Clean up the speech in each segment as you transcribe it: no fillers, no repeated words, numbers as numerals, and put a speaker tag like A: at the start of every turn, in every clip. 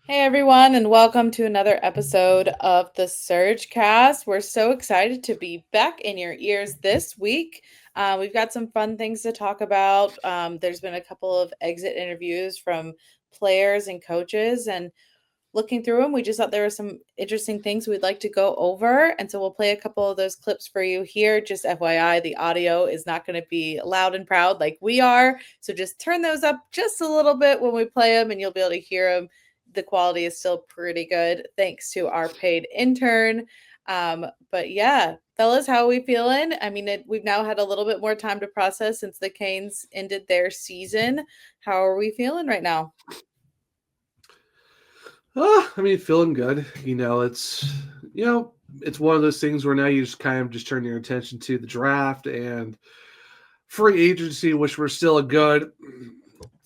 A: Hey everyone, and welcome to another episode of the SurgeCast. We're so excited to be back in your ears this week. We've got some fun things to talk about. There's been a couple of exit interviews from players and coaches, and looking through them, we just thought there were some interesting things we'd like to go over. And so we'll play a couple of those clips for you here. Just FYI, the audio is not going to be loud and proud like we are. So just turn those up just a little bit when we play them, and you'll be able to hear them. The quality is still pretty good, thanks to our paid intern. But yeah, fellas, how are we feeling? I mean, we've now had a little bit more time to process since the Canes ended their season. How are we feeling right now?
B: Feeling good. It's one of those things where now you just kind of just turn your attention to the draft and free agency, which we're still a good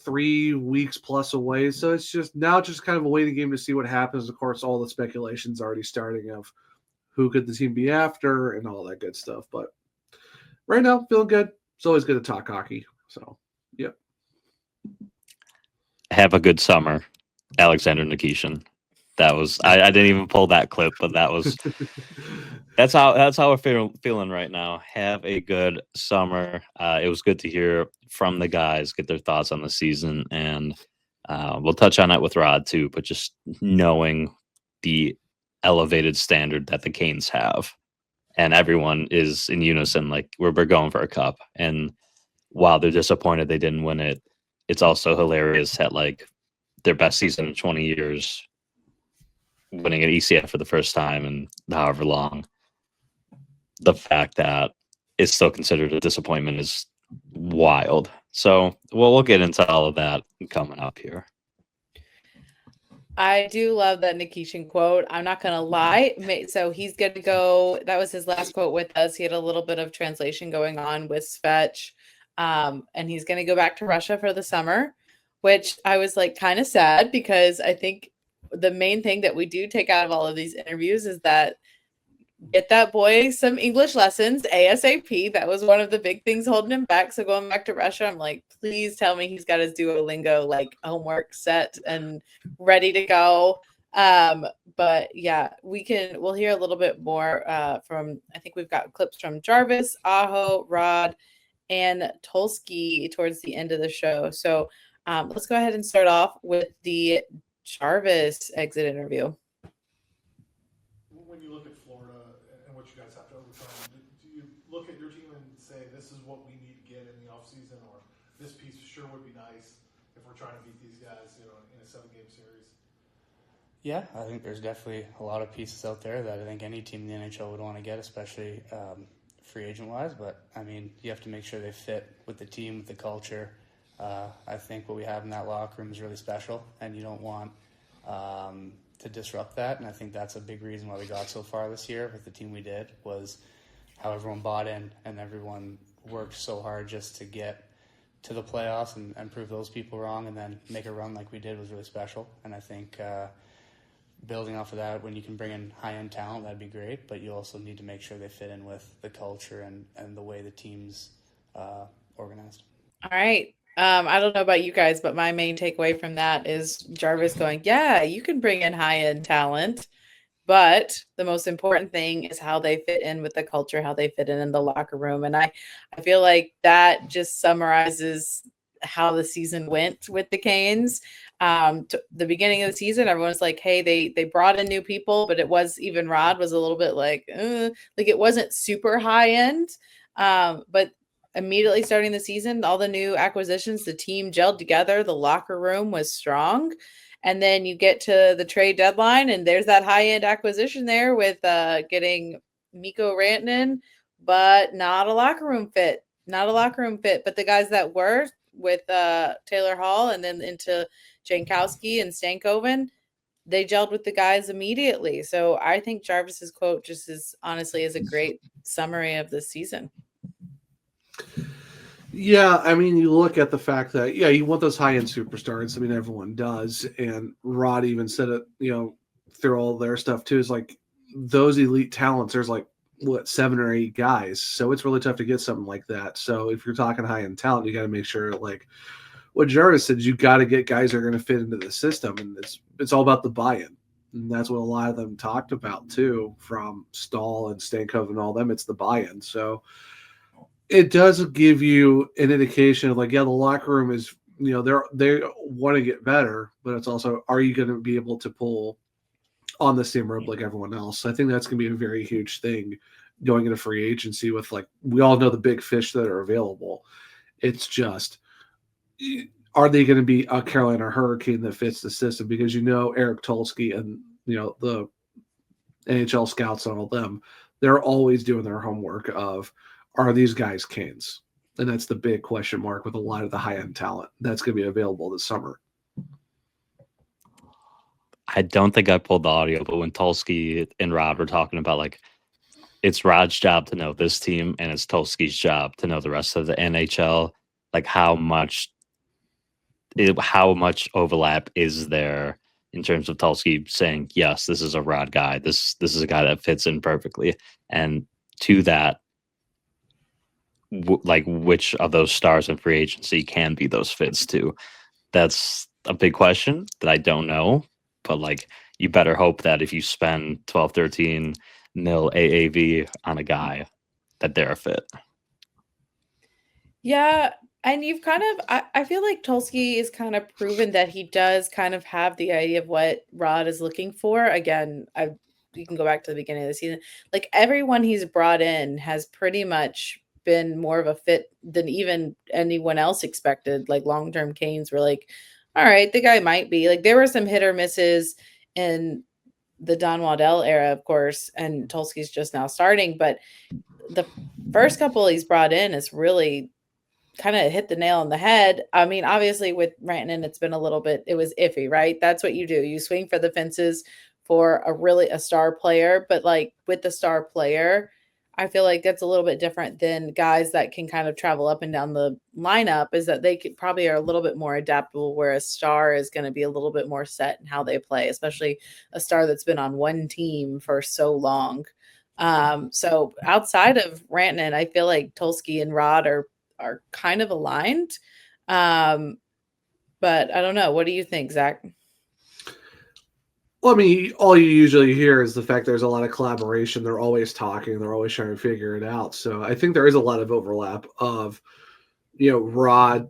B: 3 weeks plus away. So it's just kind of a waiting game to see what happens. Of course, all the speculation's already starting of who could the team be after and all that good stuff. But right now, feeling good. It's always good to talk hockey. So, yeah.
C: Have a good summer, Alexander Nikishin. That was I didn't even pull that clip, but that's how we're feeling right now. Have a good summer. It was good to hear from the guys, get their thoughts on the season, and we'll touch on it with Rod too. But just knowing the elevated standard that the Canes have, and everyone is in unison, like we're going for a cup. And while they're disappointed they didn't win it, it's also hilarious that like their best season in 20 years, winning an ECF for the first time in however long, the fact that it's still considered a disappointment is wild. So we'll get into all of that coming up here.
A: I do love that Nikishin quote. I'm not going to lie. So he's going to go. That was his last quote with us. He had a little bit of translation going on with Svech. And he's going to go back to Russia for the summer, which I was like kind of sad because I think the main thing that we do take out of all of these interviews is that get that boy some English lessons ASAP. That was one of the big things holding him back. So going back to Russia, I'm like, please tell me he's got his Duolingo like homework set and ready to go. But yeah, we'll hear a little bit more from, I think we've got clips from Jarvis, Aho, Rod, and Tulski towards the end of the show. So let's go ahead and start off with the Jarvis exit interview.
D: When you look at Florida and what you guys have to overcome, do you look at your team and say, this is what we need to get in the offseason, or this piece sure would be nice if we're trying to beat these guys, in a 7-game series?
E: Yeah, I think there's definitely a lot of pieces out there that I think any team in the NHL would want to get, especially free agent-wise. But, I mean, you have to make sure they fit with the team, with the culture. I think what we have in that locker room is really special, and you don't want to disrupt that. And I think that's a big reason why we got so far this year with the team we did, was how everyone bought in and everyone worked so hard just to get to the playoffs and prove those people wrong, and then make a run like we did was really special. And I think building off of that, when you can bring in high-end talent, that'd be great, but you also need to make sure they fit in with the culture and the way the team's organized.
A: All right. I don't know about you guys, but my main takeaway from that is Jarvis going, yeah, you can bring in high-end talent, but the most important thing is how they fit in with the culture, how they fit in the locker room. And I feel like that just summarizes how the season went with the Canes. The beginning of the season, everyone's like, hey, they brought in new people, but it was, even Rod was a little bit like it wasn't super high end. But immediately starting the season, all the new acquisitions, the team gelled together, the locker room was strong. And then you get to the trade deadline, and there's that high-end acquisition there with getting Mikko Rantanen, but not a locker room fit. Not a locker room fit. But the guys that were with Taylor Hall and then into Jankowski and Stankoven, they gelled with the guys immediately. So I think Jarvis's quote just is a great summary of this season.
B: Yeah, I mean, you look at the fact that, you want those high-end superstars. I mean, everyone does. And Rod even said it, through all their stuff, too, is like those elite talents, there's like, 7 or 8 guys. So it's really tough to get something like that. So if you're talking high-end talent, you got to make sure, like what Jarvis said, you got to get guys that are going to fit into the system. And it's it's all about the buy-in. And that's what a lot of them talked about too, from Stahl and Stankov and all them. It's the buy-in. So it does give you an indication of like, yeah, the locker room is, they want to get better, but it's also, are you going to be able to pull on the same rope like everyone else? I think that's going to be a very huge thing going into free agency with, like, we all know the big fish that are available. It's just, are they going to be a Carolina Hurricane that fits the system? Because Eric Tulsky and the NHL scouts and all them, they're always doing their homework of, are these guys Canes? And that's the big question mark with a lot of the high-end talent that's going to be available this summer.
C: I don't think I pulled the audio, but when Tulsky and Rod were talking about, like, it's Rod's job to know this team and it's Tulsky's job to know the rest of the NHL, like how much overlap is there in terms of Tulsky saying, yes, this is a Rod guy. This is a guy that fits in perfectly. And to that, like, which of those stars in free agency can be those fits too? That's a big question that I don't know. But, like, you better hope that if you spend 12, 13 mil AAV on a guy, that they're a fit.
A: Yeah, and you've kind of, I feel like Tulsky is kind of proven that he does kind of have the idea of what Rod is looking for. Again, you can go back to the beginning of the season. Like, everyone he's brought in has pretty much been more of a fit than even anyone else expected. Like, long-term Canes were like, all right, the guy might be. Like, there were some hit or misses in the Don Waddell era, of course, and Tulsky's just now starting. But the first couple he's brought in is really kind of hit the nail on the head. I mean, obviously with Rantanen, it's been it was iffy, right? That's what you do. You swing for the fences for a star player. But, like, with the star player, I feel like that's a little bit different than guys that can kind of travel up and down the lineup, is that they probably are a little bit more adaptable, where a star is going to be a little bit more set in how they play, especially a star that's been on one team for so long. So outside of Rantanen, I feel like Tulsky and Rod are kind of aligned. But I don't know. What do you think, Zach?
B: Well, I mean, all you usually hear is the fact there's a lot of collaboration. They're always talking. They're always trying to figure it out. So I think there is a lot of overlap of, Rod,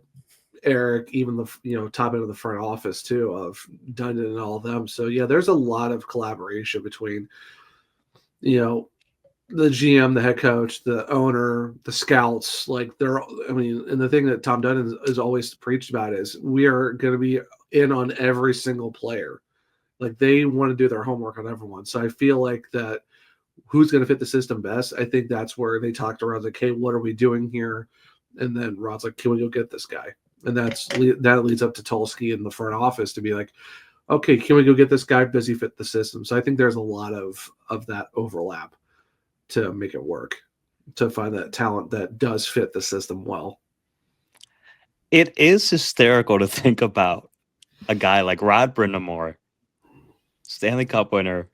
B: Eric, even the, top end of the front office too, of Dundon and all of them. So, yeah, there's a lot of collaboration between, the GM, the head coach, the owner, the scouts. Like, and the thing that Tom Dundon is always preached about is we are going to be in on every single player. Like, they want to do their homework on everyone. So I feel like that who's going to fit the system best, I think that's where they talked around, like, hey, what are we doing here? And then Rod's like, can we go get this guy? And that leads up to Tulsky in the front office to be like, okay, can we go get this guy? Does he fit the system? So I think there's a lot of that overlap to make it work, to find that talent that does fit the system well.
C: It is hysterical to think about a guy like Rod Brind'Amour, Stanley Cup winner,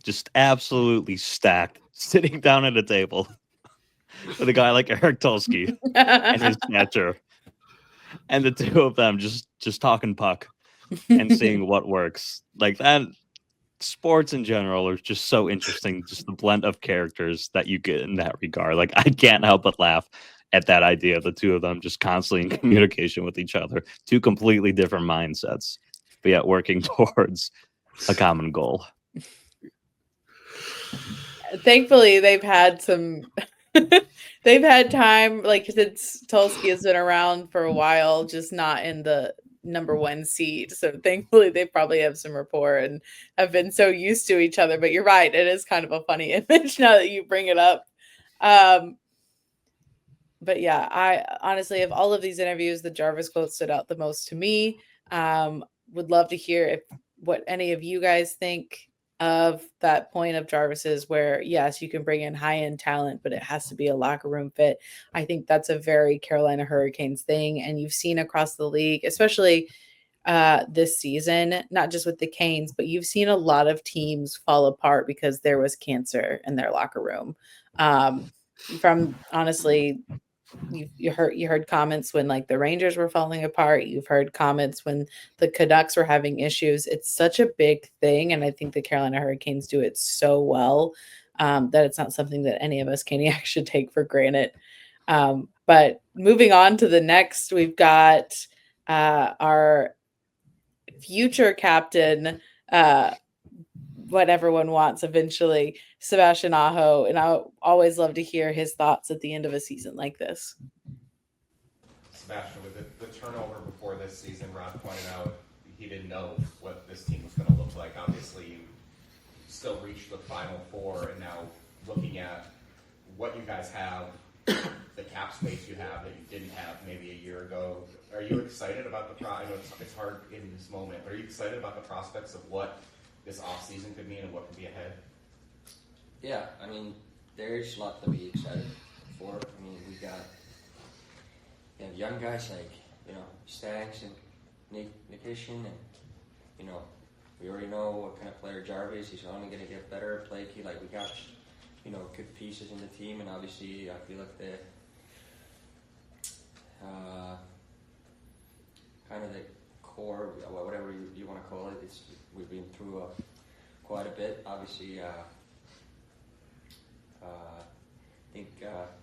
C: just absolutely stacked, sitting down at a table with a guy like Eric Tulsky and his snatcher, and the two of them just talking puck and seeing what works. Like, that, sports in general are just so interesting, just the blend of characters that you get in that regard. Like, I can't help but laugh at that idea of the two of them just constantly in communication with each other, two completely different mindsets, but yet working towards a common goal.
A: Thankfully, they've had time, like, since Tulsky has been around for a while, just not in the number one seed. So thankfully they probably have some rapport and have been so used to each other. But you're right, it is kind of a funny image now that you bring it up. But yeah, I honestly, of all of these interviews, the Jarvis quote stood out the most to me. Would love to hear what any of you guys think of that point of Jarvis's, where yes, you can bring in high-end talent, but it has to be a locker room fit. I think that's a very Carolina Hurricanes thing, and you've seen across the league, especially this season, not just with the Canes, but you've seen a lot of teams fall apart because there was cancer in their locker room. From honestly you heard comments when like the Rangers were falling apart. You've heard comments when the Canucks were having issues. It's such a big thing, and I think the Carolina Hurricanes do it so well that it's not something that any of us Caniacs should take for granted. But moving on to the next, we've got our future captain, what everyone wants eventually, Sebastian Aho, and I always love to hear his thoughts at the end of a season like this.
F: Sebastian, with the turnover before this season, Rod pointed out he didn't know what this team was going to look like. Obviously, you still reached the Final Four, and now looking at what you guys have, the cap space you have that you didn't have maybe a year ago, are you excited about the I know it's hard in this moment, but are you excited about the prospects of what this offseason could mean and what could be ahead?
G: Yeah, I mean, there's a lot to be excited for. I mean, we have young guys like, Stags and Nikishin, and, we already know what kind of player Jarvis. He's only going to get better. Blakey, we got, good pieces in the team, and obviously I feel like the kind of the core, whatever you want to call it, we've been through quite a bit. Obviously, I think,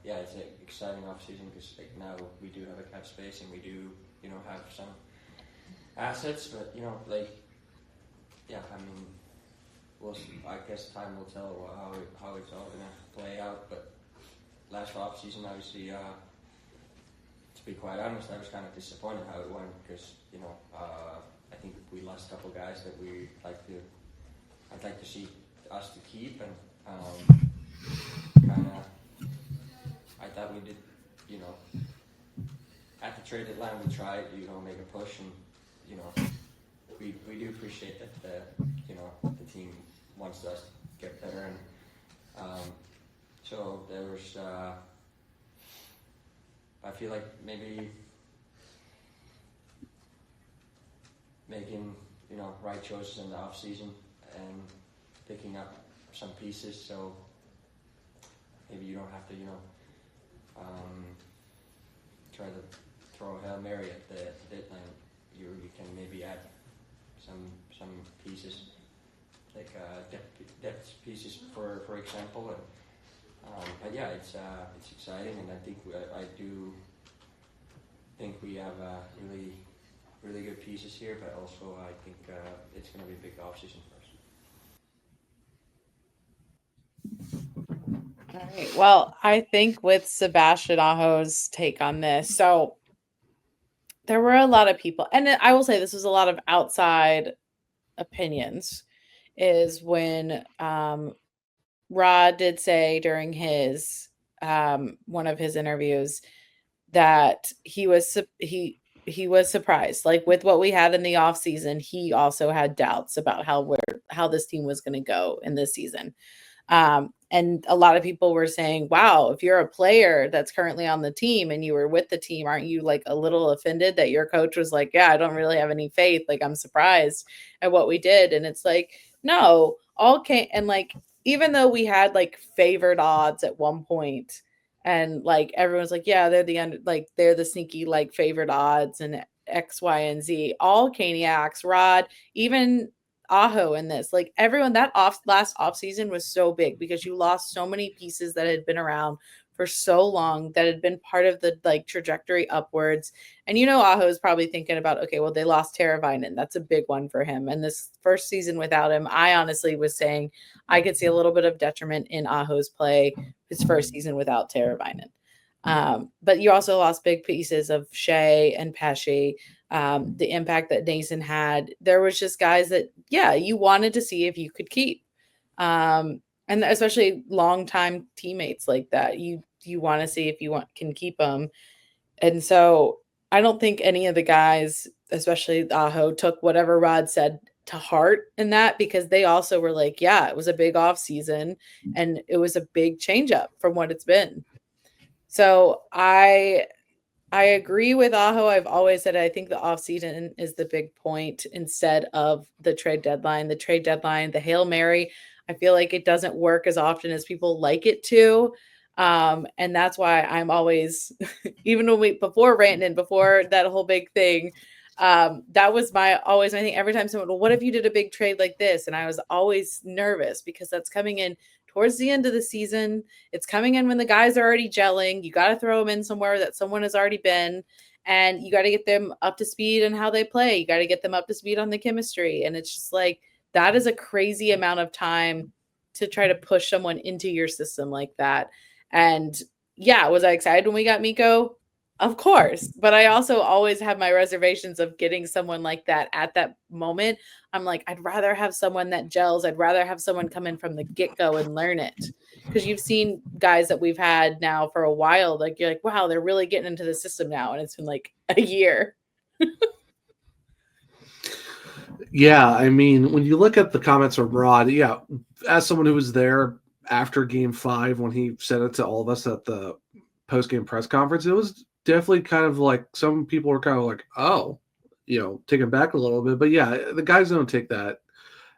G: it's an exciting offseason because now we do have a cap space and we do, have some assets, but, I guess time will tell how it's all going to play out. But last offseason, obviously, to be quite honest, I was kind of disappointed how it went because, I think we lost a couple guys that I'd like to see us to keep, and I thought we did, at the trade deadline we tried, make a push, and, we do appreciate that the team wants us to get better, and so there was, I feel like maybe making, right choices in the off season and picking up some pieces, so maybe you don't have to, try to throw a Hail Mary at the deadline. You can maybe add some pieces, like depth pieces, for example. And but yeah, it's exciting, and I think I do think we have really good pieces here, but also I think it's going to be a big offseason for us.
A: All right. Well, I think with Sebastian Aho's take on this, so there were a lot of people, and I will say this was a lot of outside opinions, is when Rod did say during his one of his interviews that he was surprised, like with what we had in the off season. He also had doubts about how this team was going to go in this season. And a lot of people were saying, wow, if you're a player that's currently on the team and you were with the team, aren't you like a little offended that your coach was like, yeah, I don't really have any faith. Like, I'm surprised at what we did. And it's like, no, and like, even though we had like favored odds at one point, and like everyone's like, yeah, they're the sneaky like favored odds and X, Y, and Z, all Caniacs, Rod, even Aho in this, like everyone, that last off season was so big because you lost so many pieces that had been around for so long, that had been part of the like trajectory upwards. And Aho is probably thinking about, okay, well, they lost Teravainen. That's a big one for him. And this first season without him, I honestly was saying I could see a little bit of detriment in Aho's play his first season without Teravainen. But you also lost big pieces of Shea and Pesce. The impact that Nason had, there was just guys that, yeah, you wanted to see if you could keep. And especially longtime teammates like that, you want to see if you can keep them. And so I don't think any of the guys, especially Aho, took whatever Rod said to heart in that, because they also were like, yeah, it was a big off season and it was a big change up from what it's been. So I agree with Aho. I've always said I think the offseason is the big point instead of the trade deadline. The trade deadline, the Hail Mary, I feel like it doesn't work as often as people like it to. And that's why I'm always, even when before Ranton, before that whole big thing, that was always my thing. Every time someone, well, what if you did a big trade like this? And I was always nervous because that's coming in towards the end of the season. It's coming in when the guys are already gelling. You got to throw them in somewhere that someone has already been, and you got to get them up to speed on how they play. You got to get them up to speed on the chemistry. And it's just like, that is a crazy amount of time to try to push someone into your system like that. And yeah, was I excited when we got Mikko? Of course. But I also always have my reservations of getting someone like that at that moment. I'm like, I'd rather have someone that gels. I'd rather have someone come in from the get-go and learn it. Because you've seen guys that we've had now for a while, like you're like, wow, they're really getting into the system now. And it's been like a year.
B: Yeah, I mean, when you look at the comments from Rod, yeah, as someone who was there after Game 5 when he said it to all of us at the post-game press conference, it was definitely kind of like some people were kind of like, oh, taken back a little bit. But yeah, the guys don't take that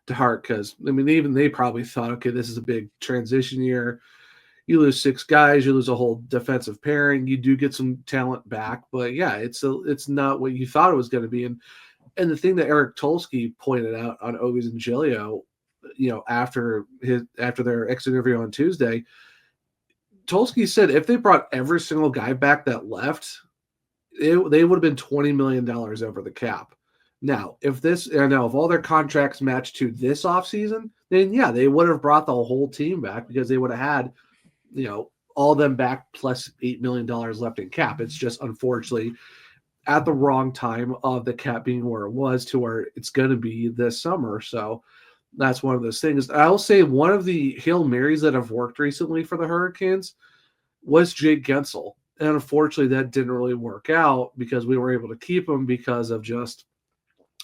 B: to heart because, I mean, even they probably thought, okay, this is a big transition year. You lose 6 guys, you lose a whole defensive pairing. You do get some talent back, but yeah, it's not what you thought it was going to be. And the thing that Eric Tulsky pointed out on Ovies and Giglio, after their exit interview on Tuesday, Tulsky said if they brought every single guy back that left, they would have been $20 million over the cap. Now, if all their contracts match to this offseason, then yeah, they would have brought the whole team back because they would have had, all of them back plus $8 million left in cap. It's just unfortunately at the wrong time of the cap being where it was to where it's going to be this summer. So that's one of those things. I'll say one of the Hail Marys that have worked recently for the Hurricanes was Jake Gensel. And unfortunately, that didn't really work out because we were able to keep him because of just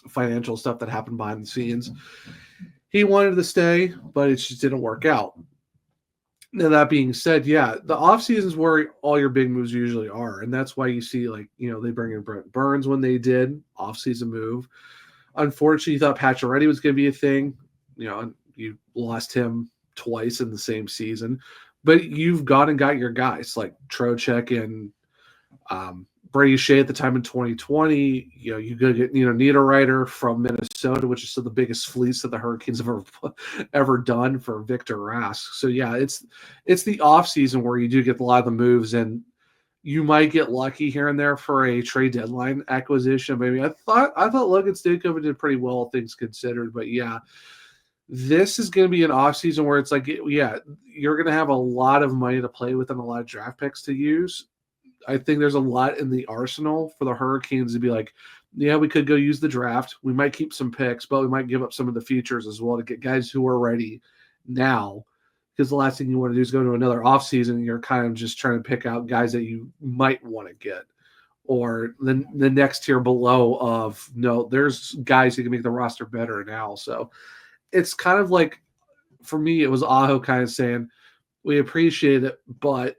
B: financial stuff that happened behind the scenes. He wanted to stay, but it just didn't work out. Now, that being said, yeah, the offseason is where all your big moves usually are. And that's why you see, they bring in Brent Burns when they did, offseason move. Unfortunately, you thought Pacioretty was going to be a thing. And you lost him twice in the same season. But you've gone and got your guys like Trocheck and Brady Shea at the time in 2020. You go get Niederreiter from Minnesota, which is still the biggest fleece that the Hurricanes have ever done for Victor Rask. So yeah, it's the offseason where you do get a lot of the moves, and you might get lucky here and there for a trade deadline acquisition. Maybe I thought Logan Stankoven did pretty well, things considered, but yeah. This is going to be an offseason where it's like, yeah, you're going to have a lot of money to play with and a lot of draft picks to use. I think there's a lot in the arsenal for the Hurricanes to be like, yeah, we could go use the draft. We might keep some picks, but we might give up some of the futures as well to get guys who are ready now. Because the last thing you want to do is go to another offseason and you're kind of just trying to pick out guys that you might want to get. Or the next tier below of, no, there's guys who can make the roster better now. So it's kind of like, for me, it was Aho kind of saying, we appreciate it, but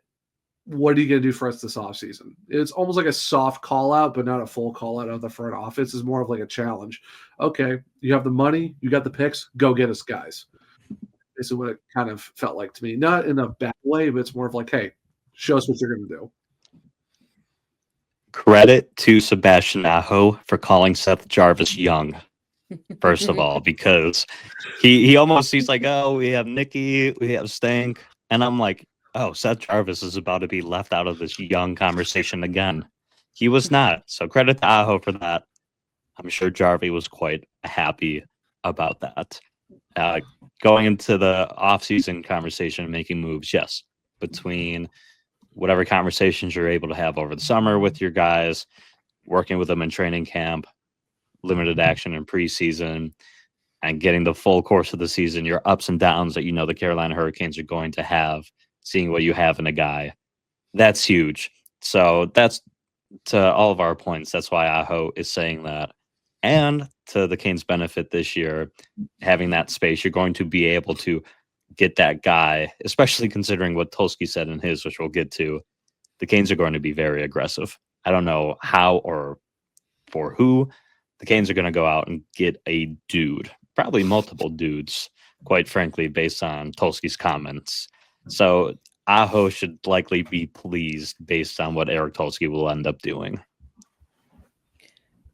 B: what are you going to do for us this offseason? It's almost like a soft call out, but not a full call out of the front office. It's more of like a challenge. Okay, you have the money, you got the picks, go get us guys. This is what it kind of felt like to me. Not in a bad way, but it's more of like, hey, show us what you're going to do.
C: Credit to Sebastian Aho for calling Seth Jarvis young. First of all, because he's like, oh, we have Nikki, we have Stank, and I'm like, oh, Seth Jarvis is about to be left out of this young conversation again. He was not. So credit to Aho for that. I'm sure Jarvie was quite happy about that. Going into the offseason conversation and making moves, yes, between whatever conversations you're able to have over the summer with your guys, working with them in training camp, limited action in preseason, and getting the full course of the season, your ups and downs that the Carolina Hurricanes are going to have, seeing what you have in a guy. That's huge. So that's, to all of our points, that's why Aho is saying that. And to the Canes' benefit this year, having that space, you're going to be able to get that guy, especially considering what Tulsky said in his, which we'll get to. The Canes are going to be very aggressive. I don't know how or for who. The Canes are going to go out and get a dude, probably multiple dudes, quite frankly, based on Tulsky's comments. So Aho should likely be pleased based on what Eric Tulsky will end up doing.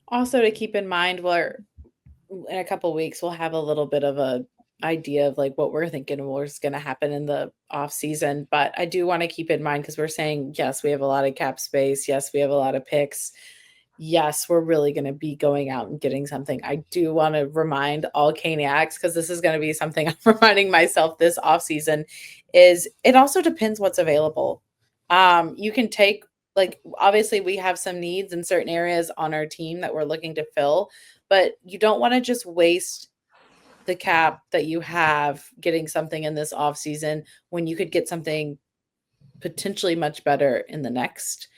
A: Also to keep in mind, in a couple weeks, we'll have a little bit of a idea of like what we're thinking was going to happen in the off season. But I do want to keep in mind, because we're saying, yes, we have a lot of cap space. Yes, we have a lot of picks. Yes, we're really going to be going out and getting something. I do want to remind all Caniacs, because this is going to be something I'm reminding myself this off season, is it also depends what's available. You can take, like, obviously we have some needs in certain areas on our team that we're looking to fill, but you don't want to just waste the cap that you have getting something in this off season when you could get something potentially much better in the next.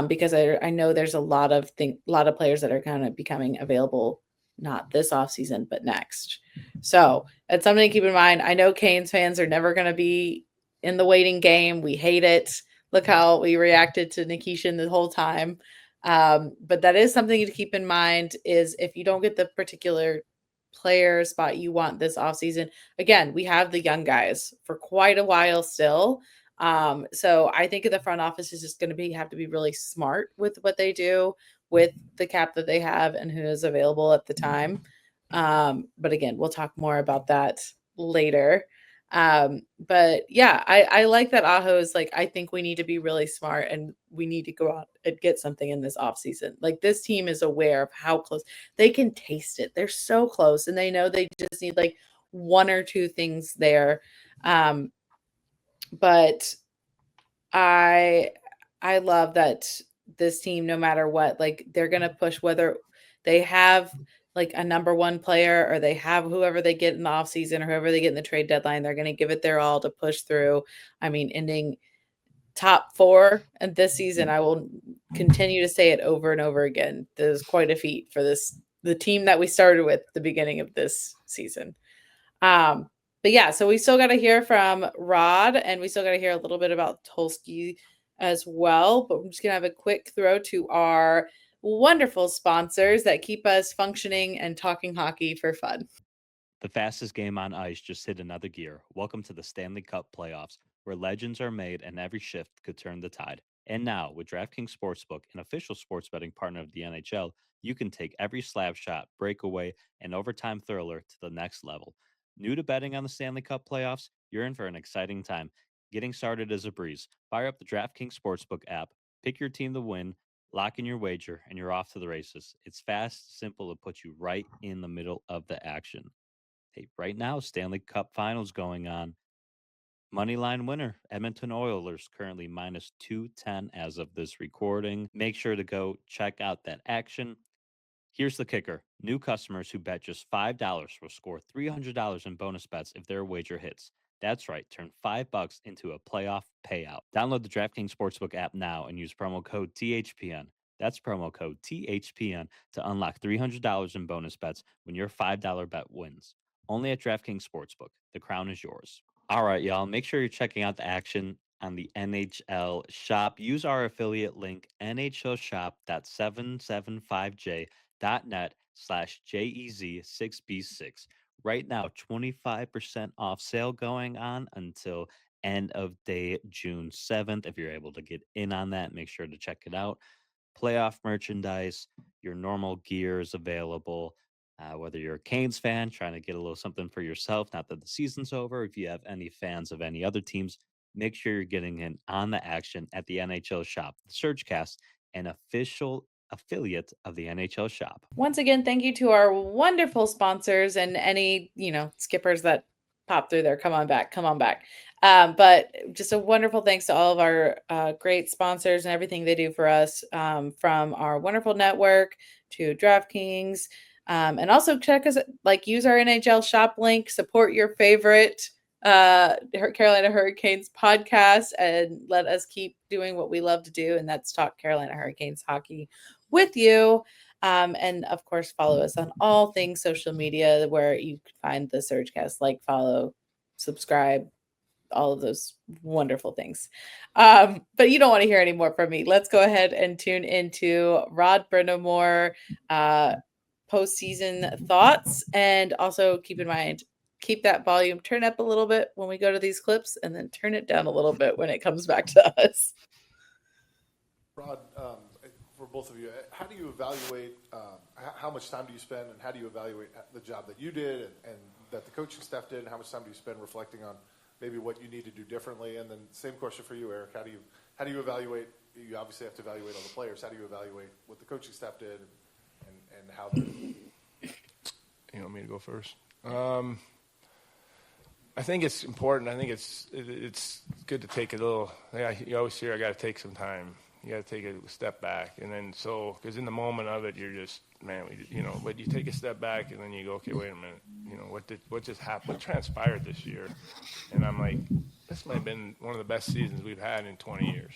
A: Because I know there's a lot of players that are kind of becoming available, not this off season, but next. So it's something to keep in mind. I know Canes fans are never going to be in the waiting game. We hate it. Look how we reacted to Nikishin the whole time. But that is something to keep in mind, is if you don't get the particular player spot you want this offseason, again, we have the young guys for quite a while still. So I think the front office is just going to have to be really smart with what they do with the cap that they have and who is available at the time. But again, we'll talk more about that later. But yeah, I like that Aho is like, I think we need to be really smart and we need to go out and get something in this off season. Like, this team is aware of how close they can taste it. They're so close, and they know they just need like one or two things there. But I love that this team, no matter what, like, they're going to push, whether they have like a number one player or they have whoever they get in the offseason or whoever they get in the trade deadline, they're going to give it their all to push through. I mean, ending top 4 in this season, I will continue to say it over and over again. This is quite a feat for the team that we started with at the beginning of this season. But yeah, so we still got to hear from Rod, and we still got to hear a little bit about Tulsky as well. But I'm just going to have a quick throw to our wonderful sponsors that keep us functioning and talking hockey for fun.
C: The fastest game on ice just hit another gear. Welcome to the Stanley Cup playoffs, where legends are made and every shift could turn the tide. And now, with DraftKings Sportsbook, an official sports betting partner of the NHL, you can take every slap shot, breakaway, and overtime thriller to the next level. New to betting on the Stanley Cup playoffs? You're in for an exciting time. Getting started is a breeze. Fire up the DraftKings Sportsbook app, pick your team to win, lock in your wager, and you're off to the races. It's fast, simple to put you right in the middle of the action. Hey, right now, Stanley Cup Finals going on. Moneyline winner, Edmonton Oilers, currently minus 210 as of this recording. Make sure to go check out that action. Here's the kicker. New customers who bet just $5 will score $300 in bonus bets if their wager hits. That's right, turn $5 into a playoff payout. Download the DraftKings Sportsbook app now and use promo code THPN. That's promo code THPN to unlock $300 in bonus bets when your $5 bet wins. Only at DraftKings Sportsbook. The crown is yours. All right, y'all. Make sure you're checking out the action on the NHL Shop. Use our affiliate link, nhlshop.775j.net/JEZ6B6. Right now, 25% off sale going on until end of day June 7th. If you're able to get in on that, make sure to check it out. Playoff merchandise, your normal gear is available. Whether you're a Canes fan trying to get a little something for yourself, not that the season's over, if you have any fans of any other teams, make sure you're getting in on the action at the NHL Shop. The SurgeCast, an official affiliate of the NHL Shop.
A: Once again, thank you to our wonderful sponsors and any, skippers that pop through there. Come on back. But just a wonderful thanks to all of our great sponsors and everything they do for us, from our wonderful network to DraftKings. And also check us, use our NHL Shop link, support your favorite Carolina Hurricanes podcast, and let us keep doing what we love to do, and that's talk Carolina Hurricanes hockey with you. And of course, follow us on all things social media where you can find the SurgeCast, follow, subscribe, all of those wonderful things. But you don't want to hear any more from me. Let's go ahead and tune into Rod Brind'Amour postseason thoughts. And also keep in mind, keep that volume, turn up a little bit when we go to these clips, and then turn it down a little bit when it comes back to us.
D: Rod, for both of you, how do you evaluate, how much time do you spend, and how do you evaluate the job that you did and that the coaching staff did, and how much time do you spend reflecting on maybe what you need to do differently? And then same question for you, Eric. How do you evaluate? You obviously have to evaluate all the players. How do you evaluate what the coaching staff did and how they did?
H: You want me to go first? I think it's important. I think it's good to take a little. You always hear, I got to take some time. You got to take a step back, and then because in the moment of it, you're just but you take a step back, and then you go, okay, wait a minute, what just happened? What transpired this year? And I'm like, this might have been one of the best seasons we've had in 20 years.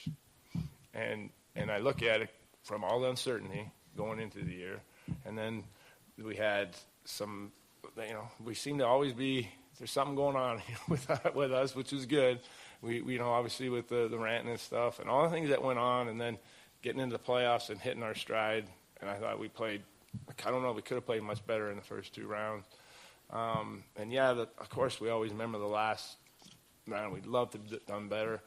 H: And I look at it from all the uncertainty going into the year, and then we had some, we seem to always be, there's something going on with us, which is good. We obviously with the ranting and stuff and all the things that went on, and then getting into the playoffs and hitting our stride. And I thought we played, I don't know, we could have played much better in the first 2 rounds. And yeah, of course, we always remember the last round. We'd love to have done better.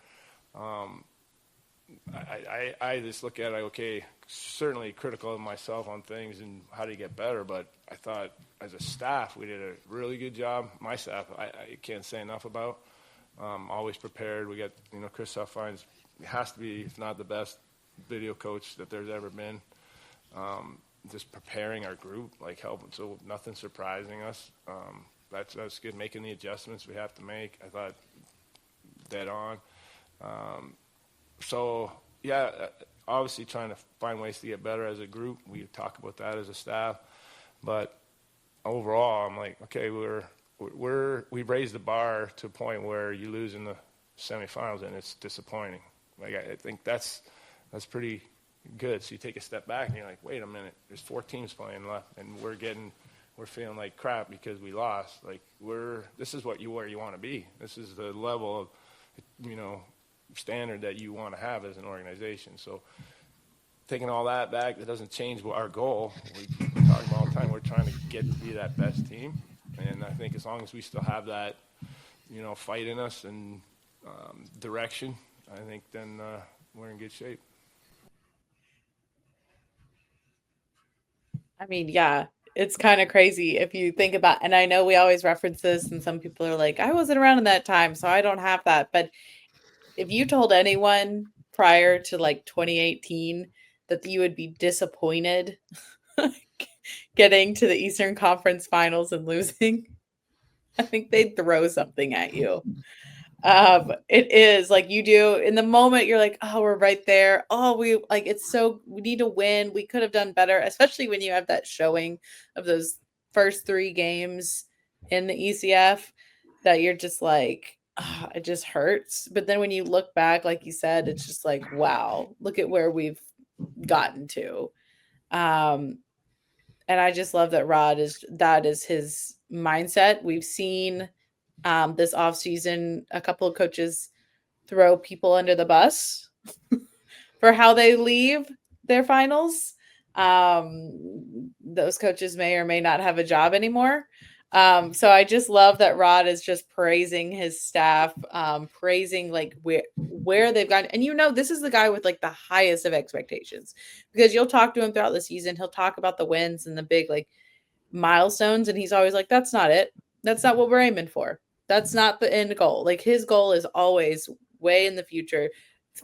H: I just look at it, okay, certainly critical of myself on things and how to get better, but I thought as a staff we did a really good job. My staff, I can't say enough about. Always prepared. We got, Chris Huffines has to be, if not the best video coach that there's ever been. Just preparing our group, helping, so nothing surprising us. That's good. Making the adjustments we have to make. I thought dead on. So, yeah, obviously trying to find ways to get better as a group. We talk about that as a staff. But overall, I'm like, okay, we've raised the bar to a point where you lose in the semifinals, and it's disappointing. I think that's pretty good. So you take a step back, and you're like, wait a minute, there's 4 teams playing left, and we're feeling like crap because we lost. This is where you want to be. This is the level of, standard that you want to have as an organization. So taking all that back, that doesn't change our goal. We talk about all the time, we're trying to get to be that best team. And I think as long as we still have that, fight in us and direction, I think then we're in good shape.
A: I mean, yeah, it's kind of crazy if you think about, and I know we always reference this, and some people are like, I wasn't around in that time, so I don't have that. But if you told anyone prior to 2018 that you would be disappointed getting to the Eastern Conference Finals and losing, I think they'd throw something at you. It is you do in the moment. You're like, oh, we're right there. Oh, we need to win. We could have done better, especially when you have that showing of those first 3 games in the ECF that you're just like, oh, it just hurts. But then when you look back, like you said, it's just like, wow, look at where we've gotten to. And I just love that that is his mindset. We've seen this offseason a couple of coaches throw people under the bus for how they leave their finals. Those coaches may or may not have a job anymore. So I just love that Rod is just praising his staff, praising where they've gone. And this is the guy with the highest of expectations, because you'll talk to him throughout the season. He'll talk about the wins and the big milestones. And he's always like, that's not it. That's not what we're aiming for. That's not the end goal. His goal is always way in the future.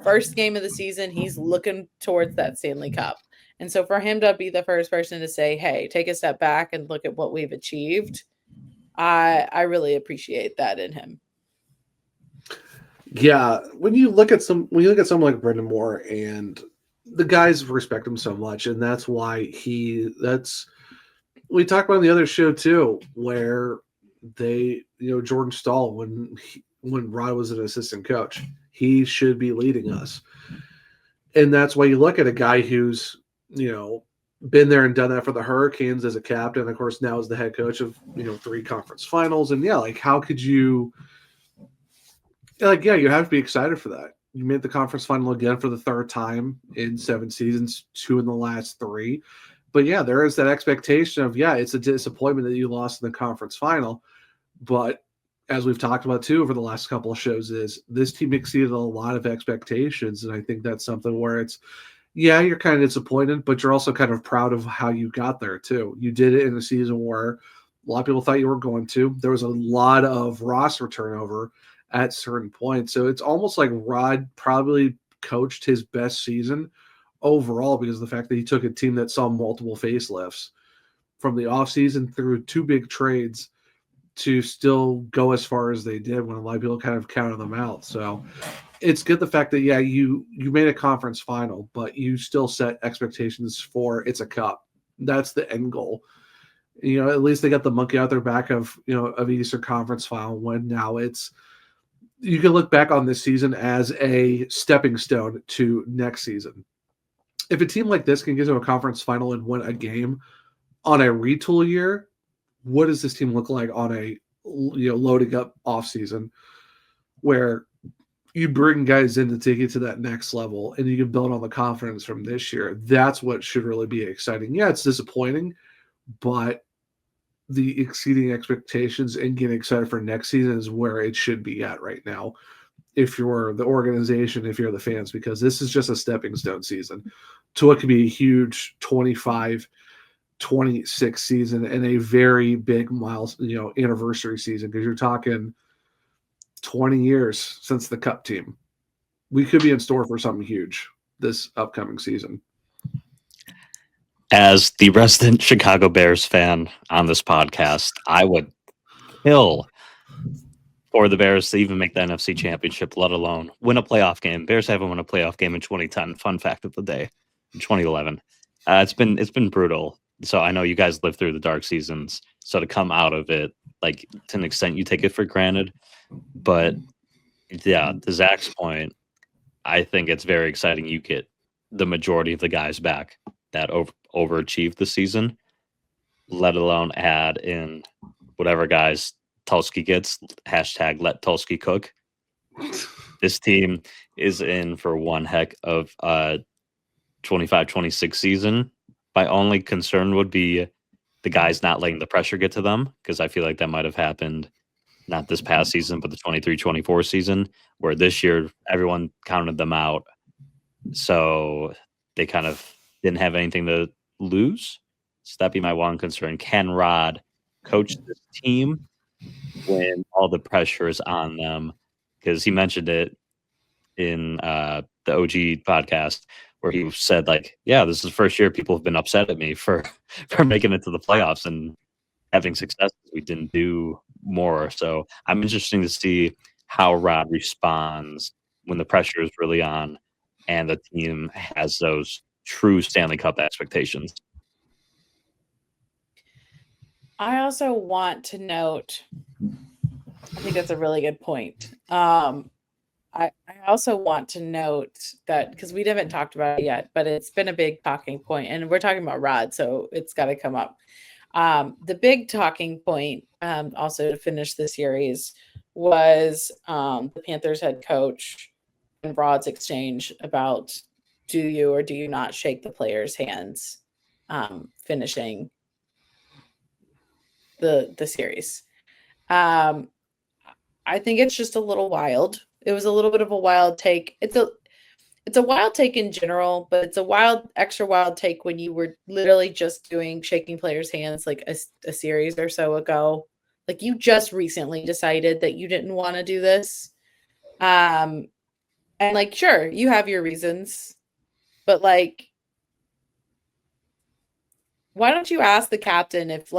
A: First game of the season, he's looking towards that Stanley Cup. And so for him to be the first person to say, hey, take a step back and look at what we've achieved, I really appreciate that in him.
B: Yeah, when you look at someone like Brind'Amour, and the guys respect him so much, and that's why we talked about on the other show too, where Jordan Stahl, when Rod was an assistant coach, he should be leading us, and that's why you look at a guy who's been there and done that for the Hurricanes as a captain, of course, now as the head coach of 3 conference finals. And how could you you have to be excited for that. You made the conference final again for the 3rd time in 7 seasons, 2 in the last 3. But there is that expectation of, it's a disappointment that you lost in the conference final, But as we've talked about too over the last couple of shows, is this team exceeded a lot of expectations. And I think that's something where it's, yeah, you're kind of disappointed, but you're also kind of proud of how you got there too. You did it in a season where a lot of people thought you were going to. There was a lot of roster turnover at certain points. So it's almost like Rod probably coached his best season overall because of the fact that he took a team that saw multiple facelifts from the offseason through 2 big trades to still go as far as they did when a lot of people kind of counted them out. So it's good the fact that, yeah, you made a conference final, but you still set expectations for it's a cup. That's the end goal. You know, at least they got the monkey out their back of, you know, of Eastern Conference final when now it's, you can look back on this season as a stepping stone to next season. If a team like this can get to a conference final and win a game on a retool year, what does this team look like on a, you know, loading up off season where you bring guys in to take it to that next level and you can build on the confidence from this year? That's what should really be exciting. Yeah, it's disappointing, but the exceeding expectations and getting excited for next season is where it should be at right now. If you're the organization, if you're the fans, because this is just a stepping stone season to what could be a huge 25-26 season and a very big anniversary season, because you're talking 20 years since the Cup team. We could be in store for something huge this upcoming season.
C: As the resident Chicago Bears fan on this podcast, I would kill for the Bears to even make the NFC Championship, let alone win a playoff game. Bears haven't won a playoff game in 2010. Fun fact of the day. In 2011. It's been brutal. So I know you guys lived through the dark seasons. So to come out of it, like, to an extent, you take it for granted. But yeah, to Zach's point, I think it's very exciting. You get the majority of the guys back that overachieved the season, let alone add in whatever guys Tulski gets, hashtag let Tulski cook. This team is in for one heck of 25-26 season. My only concern would be the guys not letting the pressure get to them, because I feel like that might have happened not this past season, but the 23-24 season, where this year everyone counted them out. So they kind of didn't have anything to lose. So that'd be my one concern. Can Rod coach this team when all the pressure is on them? Because he mentioned it in the OG podcast, where he said, like, yeah, this is the first year people have been upset at me for making it to the playoffs and having success. We didn't do more. So I'm interested to see how Rod responds when the pressure is really on and the team has those true Stanley Cup expectations.
A: I also want to note, I think that's a really good point. I also want to note that, because we haven't talked about it yet, but it's been a big talking point, and we're talking about Rod, so it's got to come up. The big talking point, also to finish the series, was the Panthers head coach and Rod's exchange about, do you or do you not shake the players' hands finishing the series. I think it's just a little wild. It was a little bit of a wild take. It's a wild take in general, but it's a extra wild take when you were literally just doing shaking players' hands like a series or so ago. Like, you just recently decided that you didn't want to do this. And like, sure, you have your reasons, but like, why don't you ask the captain if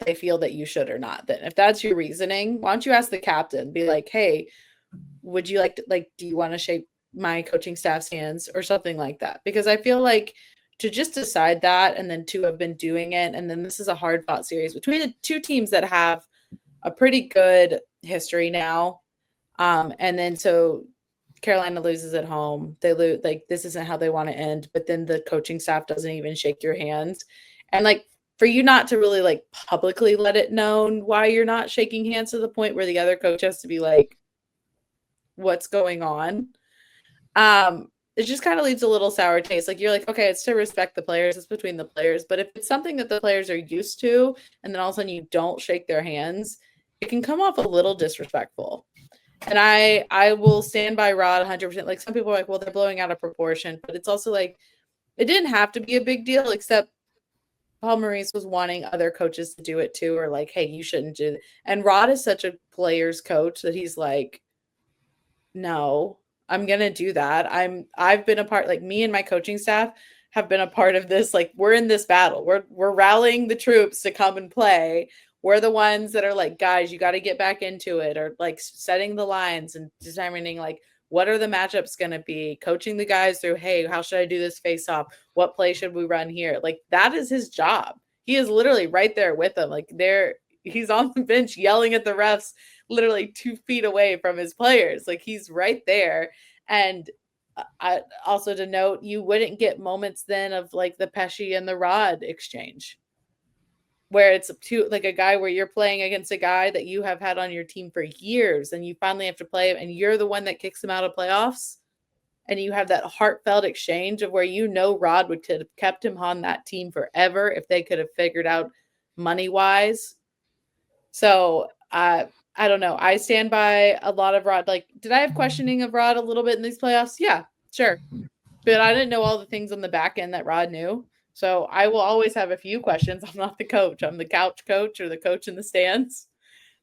A: they feel that you should or not? Then if that's your reasoning, why don't you ask the captain, be like, hey, would you like to, do you want to shake my coaching staff's hands or something like that? Because I feel like to just decide that, and then to have been doing it, and then this is a hard fought series between the two teams that have a pretty good history now. And then so Carolina loses at home. They lose, this isn't how they want to end, but then the coaching staff doesn't even shake your hands. And for you not to really publicly let it known why you're not shaking hands to the point where the other coach has to be like, what's going on? It just kind of leaves a little sour taste. You're like, okay, it's to respect the players. It's between the players. But if it's something that the players are used to, and then all of a sudden you don't shake their hands, it can come off a little disrespectful. And I will stand by Rod 100%. Like, some people are like, well, they're blowing out of proportion, but it's also like, it didn't have to be a big deal, except Paul Maurice was wanting other coaches to do it too, or like, hey, you shouldn't do it. And Rod is such a player's coach that he's like, no, I'm gonna do that. I've been a part, like, me and my coaching staff have been a part of this. Like, we're in this battle. We're rallying the troops to come and play. We're the ones that are like, guys, you got to get back into it, or like setting the lines and determining like what are the matchups going to be, coaching the guys through, hey, how should I do this face off? What play should we run here? Like, that is his job. He is literally right there with them. Like, he's on the bench yelling at the refs, literally 2 feet away from his players. Like, he's right there. And I also, to note, you wouldn't get moments then of like the Pesci and the Rod exchange, where it's like a guy where you're playing against a guy that you have had on your team for years, and you finally have to play him, and you're the one that kicks him out of playoffs, and you have that heartfelt exchange of where Rod would could have kept him on that team forever if they could have figured out money wise. So I don't know. I stand by a lot of Rod. Like, did I have questioning of Rod a little bit in these playoffs? Yeah, sure. But I didn't know all the things on the back end that Rod knew. So I will always have a few questions. I'm not the coach. I'm the couch coach, or the coach in the stands.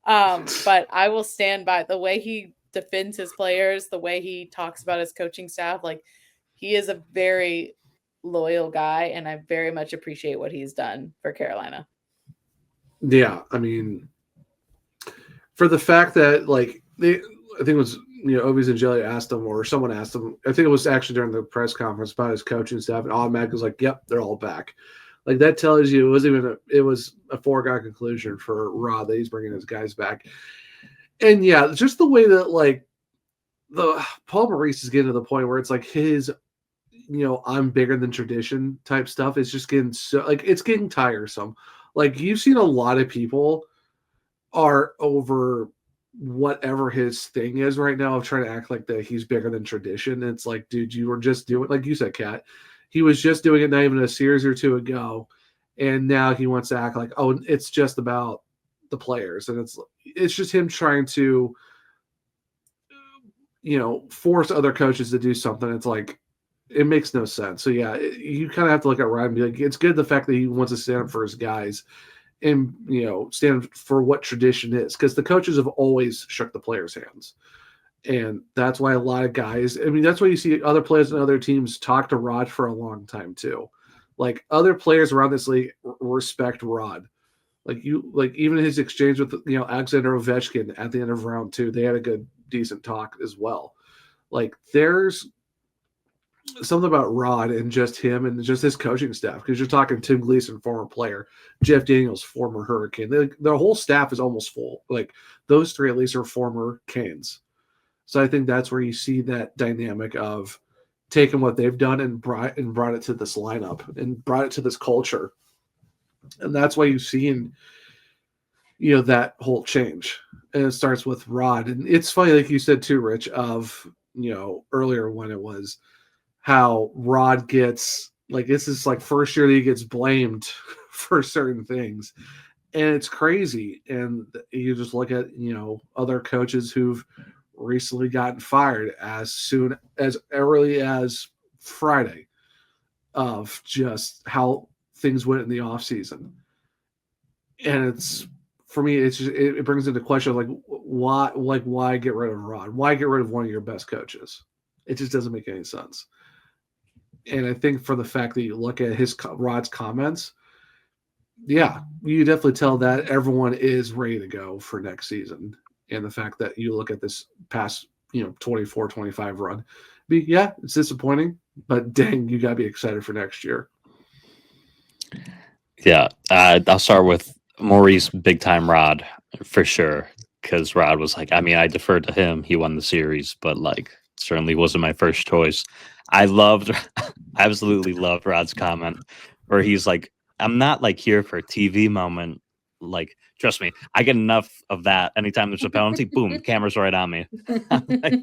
A: But I will stand by the way he defends his players, the way he talks about his coaching staff. Like, he is a very loyal guy, and I very much appreciate what he's done for Carolina.
B: Yeah, I mean, for the fact that, like, I think it was, Obies and Jelly asked him, or someone asked him, I think it was actually during the press conference about his coaching staff, and automatically was like, yep, they're all back. Like, that tells you it was a foregone conclusion for Rod that he's bringing his guys back. And yeah, just the way that, like, the Paul Maurice is getting to the point where it's like his, I'm bigger than tradition type stuff is just getting so, like, it's getting tiresome. Like, you've seen a lot of people are over whatever his thing is right now of trying to act like that he's bigger than tradition. It's like, dude, you were just doing, like you said, Kat, he was just doing it not even a series or two ago, and now he wants to act like, oh, it's just about the players, and it's just him trying to, force other coaches to do something. It's like, it makes no sense. So yeah, you kind of have to look at Ryan and be like, it's good the fact that he wants to stand up for his guys and, stand for what tradition is, because the coaches have always shook the players' hands. And that's why a lot of guys, I mean, that's why you see other players and other teams talk to Rod for a long time too. Like, other players around this league respect Rod. Like, even his exchange with, Alexander Ovechkin at the end of round 2, they had a good, decent talk as well. Like, there's something about Rod and just him and just his coaching staff, because you're talking Tim Gleason, former player, Jeff Daniels, former Hurricane. Their whole staff is almost full. Like, those three at least are former Canes. So I think that's where you see that dynamic of taking what they've done and brought it to this lineup and brought it to this culture. And that's why you've seen, that whole change. And it starts with Rod. And it's funny, like you said too, Rich, of, earlier when it was how Rod gets, like, this is like first year that he gets blamed for certain things. And it's crazy. And you just look at, other coaches who've recently gotten fired as early as Friday of just how things went in the offseason. And it's, for me, it's just, it brings into question, like, why get rid of Rod? Why get rid of one of your best coaches? It just doesn't make any sense. And I think for the fact that you look at Rod's comments, yeah, you definitely tell that everyone is ready to go for next season. And the fact that you look at this past, 24-25 run, yeah, it's disappointing, but dang, you got to be excited for next year.
C: Yeah, I'll start with Maurice, big time Rod, for sure, because Rod was like, I mean, I deferred to him. He won the series, but, like, certainly wasn't my first choice. I absolutely loved Rod's comment where he's like, I'm not, like, here for a TV moment. Like, trust me, I get enough of that. Anytime there's a penalty, boom, camera's right on me. Like,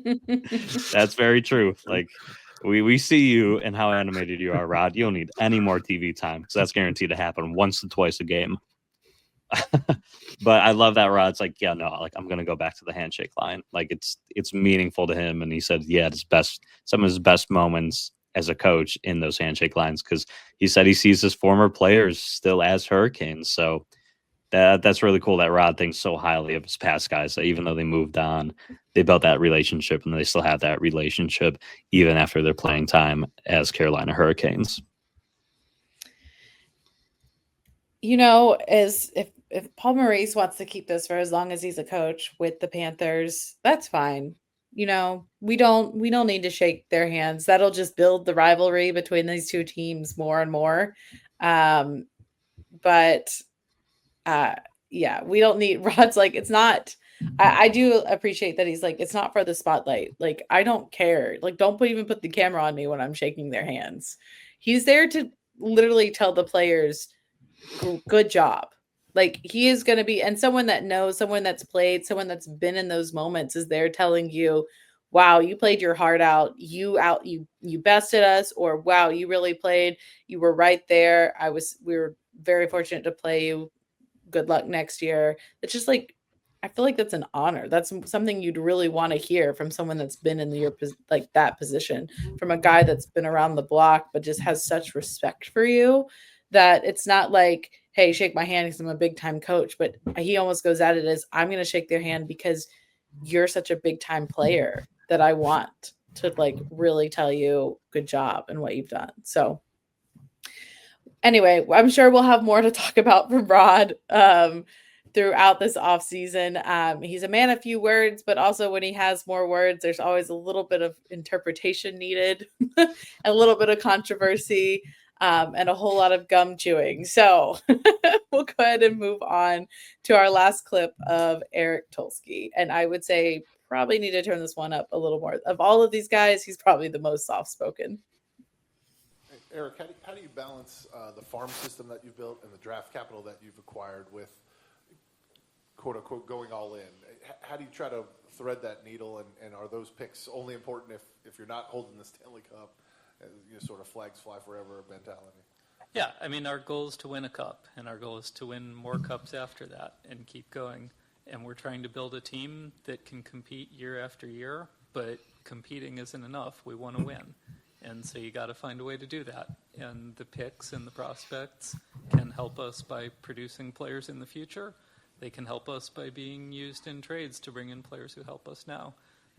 C: that's very true. Like, we see you and how animated you are, Rod. You don't need any more TV time, because that's guaranteed to happen once to twice a game. But I love that Rod's like, yeah, no, like I'm gonna go back to the handshake line. Like it's meaningful to him, and he said, yeah, some of his best moments as a coach in those handshake lines, because he said he sees his former players still as Hurricanes. So that's really cool that Rod thinks so highly of his past guys that even though they moved on, they built that relationship, and they still have that relationship even after their playing time as Carolina Hurricanes.
A: As if Paul Maurice wants to keep this for as long as he's a coach with the Panthers, that's fine. We don't need to shake their hands. That'll just build the rivalry between these two teams more and more. Yeah, we don't need Rod's like, it's not. I do appreciate that he's like, it's not for the spotlight. Like, I don't care. Like, don't even put the camera on me when I'm shaking their hands. He's there to literally tell the players, good job. Like, he is going to be, and someone that knows, someone that's played, someone that's been in those moments is there telling you, wow, you played your heart out. You bested us, or wow, you really played. You were right there. We were very fortunate to play you. Good luck next year. It's just like, I feel like that's an honor. That's something you'd really want to hear from someone that's been in that position, from a guy that's been around the block, but just has such respect for you that it's not like, hey, shake my hand because I'm a big time coach. But he almost goes at it as, I'm going to shake their hand because you're such a big time player that I want to like really tell you good job and what you've done. So anyway, I'm sure we'll have more to talk about from Rod throughout this offseason. He's a man of few words, but also when he has more words, there's always a little bit of interpretation needed, a little bit of controversy, and a whole lot of gum chewing. So we'll go ahead and move on to our last clip of Eric Tulsky. And I would say probably need to turn this one up a little more. Of all of these guys, he's probably the most soft-spoken.
D: Eric, how do you balance the farm system that you've built and the draft capital that you've acquired with, quote unquote, going all in? How do you try to thread that needle, and are those picks only important if you're not holding the Stanley Cup, sort of flags fly forever mentality?
I: Yeah, I mean, our goal is to win a cup, and our goal is to win more cups after that and keep going. And we're trying to build a team that can compete year after year, but competing isn't enough. We want to win. And so you got to find a way to do that. And the picks and the prospects can help us by producing players in the future. They can help us by being used in trades to bring in players who help us now.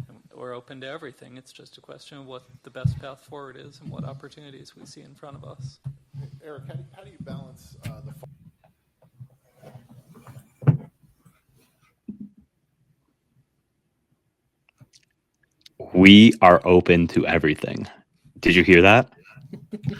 I: And we're open to everything. It's just a question of what the best path forward is and what opportunities we see in front of us.
D: Eric, how do you balance the
C: We are open to everything. Did you hear that?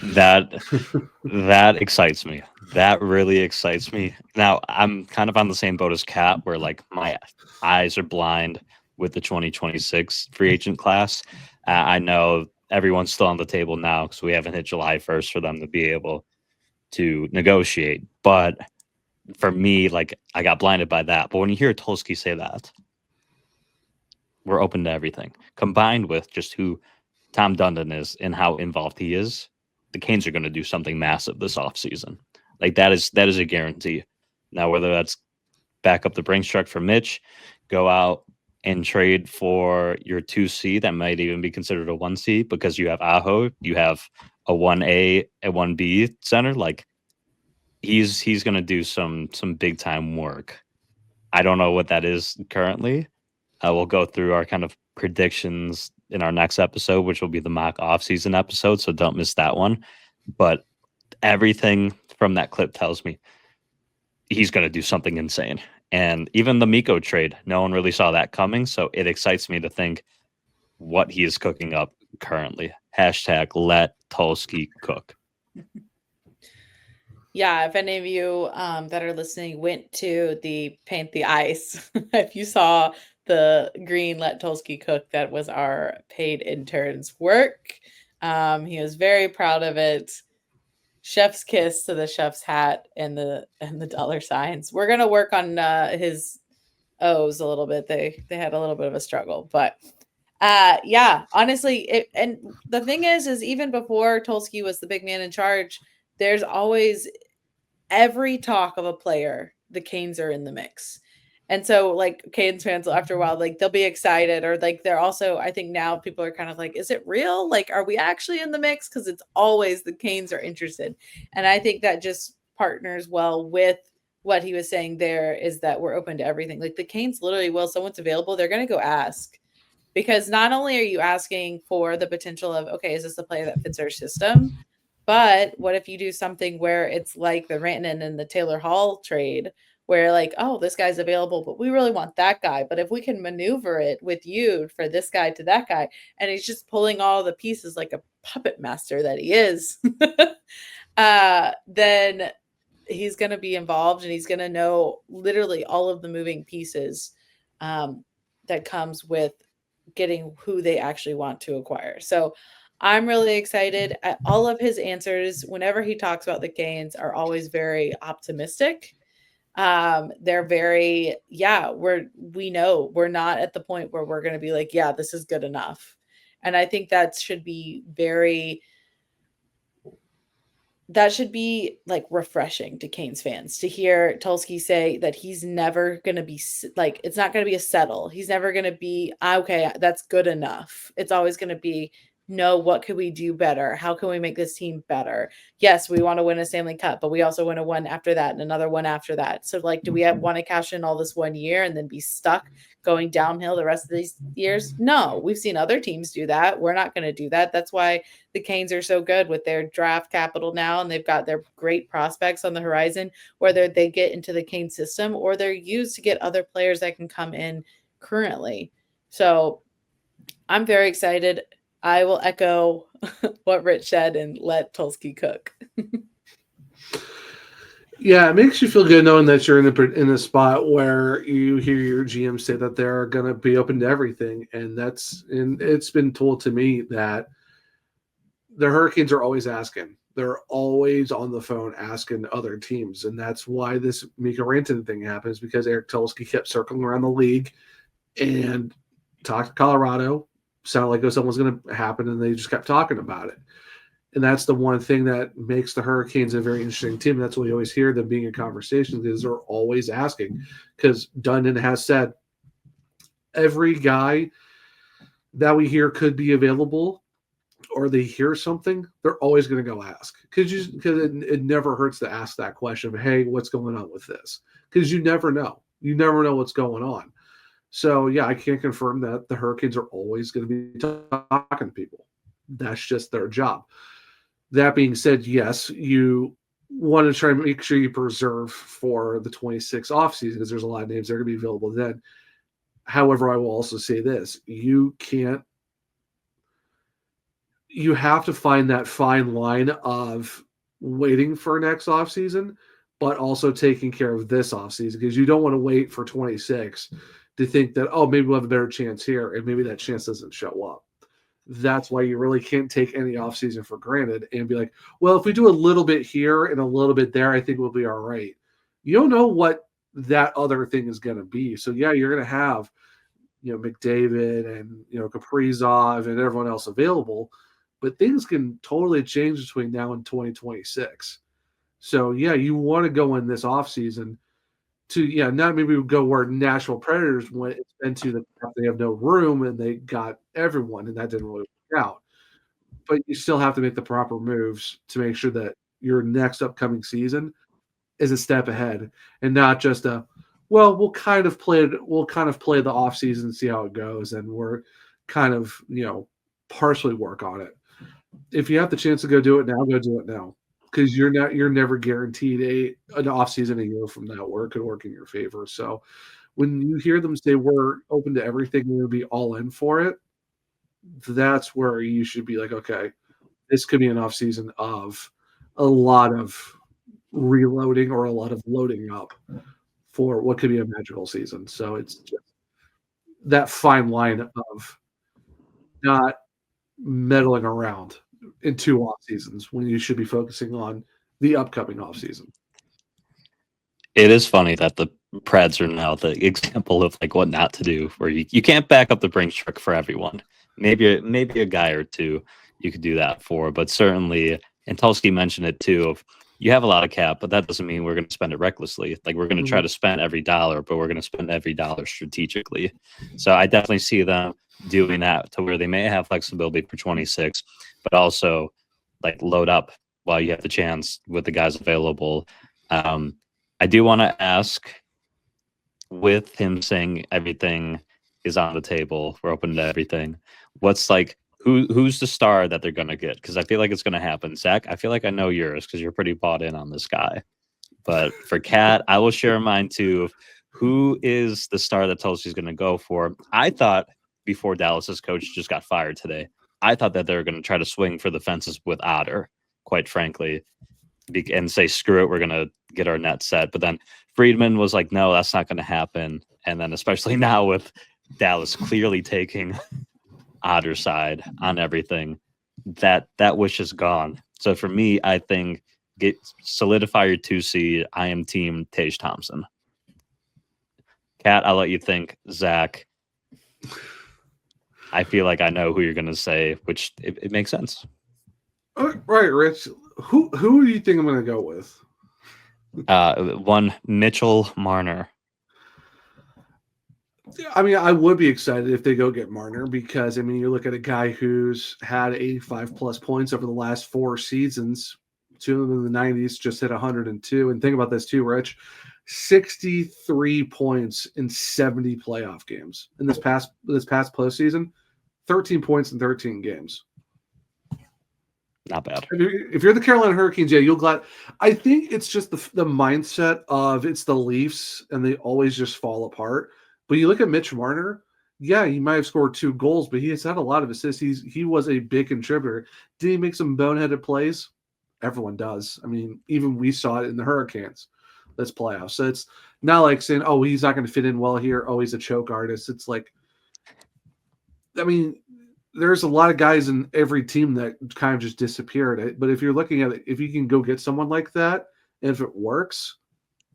C: That excites me. That really excites me. Now, I'm kind of on the same boat as Kat, where like my eyes are blind with the 2026 free agent class. I know everyone's still on the table now because we haven't hit July 1st for them to be able to negotiate. But for me, like, I got blinded by that. But when you hear Tulsky say that, we're open to everything, combined with just who Tom Dundon is and how involved he is, the Canes are going to do something massive this offseason. Like, that is a guarantee. Now, whether that's back up the Brinks truck for Mitch, go out and trade for your 2C that might even be considered a 1C because you have Aho, you have a 1A, a 1B center. Like, he's going to do some big time work. I don't know what that is currently. We'll go through our kind of predictions in our next episode, which will be the mock offseason episode, so don't miss that one. But everything from that clip tells me he's going to do something insane. And even the Mikko trade, no one really saw that coming, so it excites me to think what he is cooking up currently. # let Tulsky cook.
A: Yeah, if any of you that are listening went to the Paint the Ice, if you saw the green Let Tulsky Cook, that was our paid intern's work. He was very proud of it. Chef's kiss to the chef's hat and the dollar signs. We're gonna work on his O's a little bit. They had a little bit of a struggle, but yeah, honestly, and the thing is even before Tulsky was the big man in charge, there's always every talk of a player the Canes are in the mix. And so like Canes fans after a while, like they'll be excited, or like they're also, I think now people are kind of like, is it real? Like, are we actually in the mix? Because it's always the Canes are interested. And I think that just partners well with what he was saying there, is that we're open to everything. Like the Canes literally will, someone's available, they're going to go ask. Because not only are you asking for the potential of, okay, is this a player that fits our system? But what if you do something where it's like the Rantanen and the Taylor Hall trade, where like, oh, this guy's available, but we really want that guy. But if we can maneuver it with you for this guy to that guy, and he's just pulling all the pieces like a puppet master that he is, then he's going to be involved, and he's going to know literally all of the moving pieces that comes with getting who they actually want to acquire. So I'm really excited. All of his answers, whenever he talks about the Canes, are always very optimistic. They're very, we know we're not at the point where we're going to be like, yeah, this is good enough. And I think that should be like refreshing to Canes fans to hear Tulsky say that he's never going to be like, it's not going to be a settle. He's never going to be, okay, that's good enough. It's always going to be, no, what could we do better? How can we make this team better? Yes, we want to win a Stanley Cup, but we also want to one after that and another one after that. So like, do we want to cash in all this one year and then be stuck going downhill the rest of these years? No, we've seen other teams do that. We're not going to do that. That's why the Canes are so good with their draft capital now, and they've got their great prospects on the horizon, whether they get into the Canes system or they're used to get other players that can come in currently. So I'm very excited. I will echo what Rich said and let Tulsky cook.
B: Yeah, it makes you feel good knowing that you're in a spot where you hear your GM say that they're going to be open to everything, and it's been told to me that the Hurricanes are always asking. They're always on the phone asking other teams, and that's why this Mikko Rantanen thing happens, because Eric Tulsky kept circling around the league and talked to Colorado. Sounded like something was going to happen, and they just kept talking about it. And that's the one thing that makes the Hurricanes a very interesting team. That's why we always hear them being in conversations, because they're always asking. Because Dundon has said every guy that we hear could be available, or they hear something, they're always going to go ask. Because it never hurts to ask that question of, hey, what's going on with this? Because you never know. You never know what's going on. So, yeah, I can confirm that the Hurricanes are always going to be talking to people. That's just their job. That being said, yes, you want to try and make sure you preserve for the 26 offseason, because there's a lot of names that are going to be available then. However, I will also say this. You have to find that fine line of waiting for next offseason, but also taking care of this offseason, because you don't want to wait for 26 to think that, oh, maybe we'll have a better chance here, and maybe that chance doesn't show up. That's why you really can't take any offseason for granted and be like, well, if we do a little bit here and a little bit there, I think we'll be all right. You don't know what that other thing is going to be. So, yeah, you're going to have, McDavid and, Kaprizov and everyone else available, but things can totally change between now and 2026. So, yeah, you want to go in this offseason to, not maybe go where Nashville Predators went into the – they have no room and they got everyone, and that didn't really work out. But you still have to make the proper moves to make sure that your next upcoming season is a step ahead, and not just we'll kind of play the offseason and see how it goes, and we're kind of, partially work on it. If you have the chance to go do it now, go do it now. Because you're never guaranteed an offseason a year from now where it could work in your favor. So when you hear them say we're open to everything, we're going to be all in for it, that's where you should be like, okay, this could be an offseason of a lot of reloading or a lot of loading up for what could be a magical season. So it's just that fine line of not meddling around in 2 off seasons when you should be focusing on the upcoming off season.
C: It is funny that the Preds are now the example of like what not to do, where you can't back up the Brinks truck for everyone. Maybe a guy or two you could do that for, but certainly, and Tulsky mentioned it too, of you have a lot of cap, but that doesn't mean we're going to spend it recklessly. Like, we're going to try to spend every dollar, but we're going to spend every dollar strategically. So I definitely see them doing that to where they may have flexibility for 26, but also like load up while you have the chance with the guys available. I do want to ask, with him saying everything is on the table, we're open to everything. What's like, who's the star that they're going to get? Because I feel like it's going to happen. Zach, I feel like I know yours because you're pretty bought in on this guy. But for Kat, I will share mine too. Who is the star that Tulsa's going to go for? I thought before Dallas's coach just got fired today, I thought that they were going to try to swing for the fences with Otter, quite frankly, and say, screw it, we're going to get our net set. But then Friedman was like, no, that's not going to happen. And then especially now with Dallas clearly taking Otter's side on everything, that wish is gone. So for me, I think solidify your 2 seed. I am team Tage Thompson. Kat, I'll let you think. Zach, I feel like I know who you're going to say, which it makes sense.
B: Right, Rich. Who do you think I'm going to go with?
C: One Mitchell Marner.
B: I mean, I would be excited if they go get Marner because, I mean, you look at a guy who's had 85-plus points over the last 4 seasons. 2 of them in the 90s, just hit 102. And think about this too, Rich. 63 points in 70 playoff games. In this past postseason, 13 points in 13 games.
C: Not bad.
B: If you're the Carolina Hurricanes, yeah, you'll glad. I think it's just the mindset of it's the Leafs and they always just fall apart. But you look at Mitch Marner, yeah, he might have scored 2 goals, but he has had a lot of assists. He was a big contributor. Did he make some boneheaded plays? Everyone does. I mean, even we saw it in the Hurricanes this playoff. So it's not like saying, oh, he's not going to fit in well here. Oh, he's a choke artist. It's like, I mean, there's a lot of guys in every team that kind of just disappeared. But if you're looking at it, if you can go get someone like that, and if it works,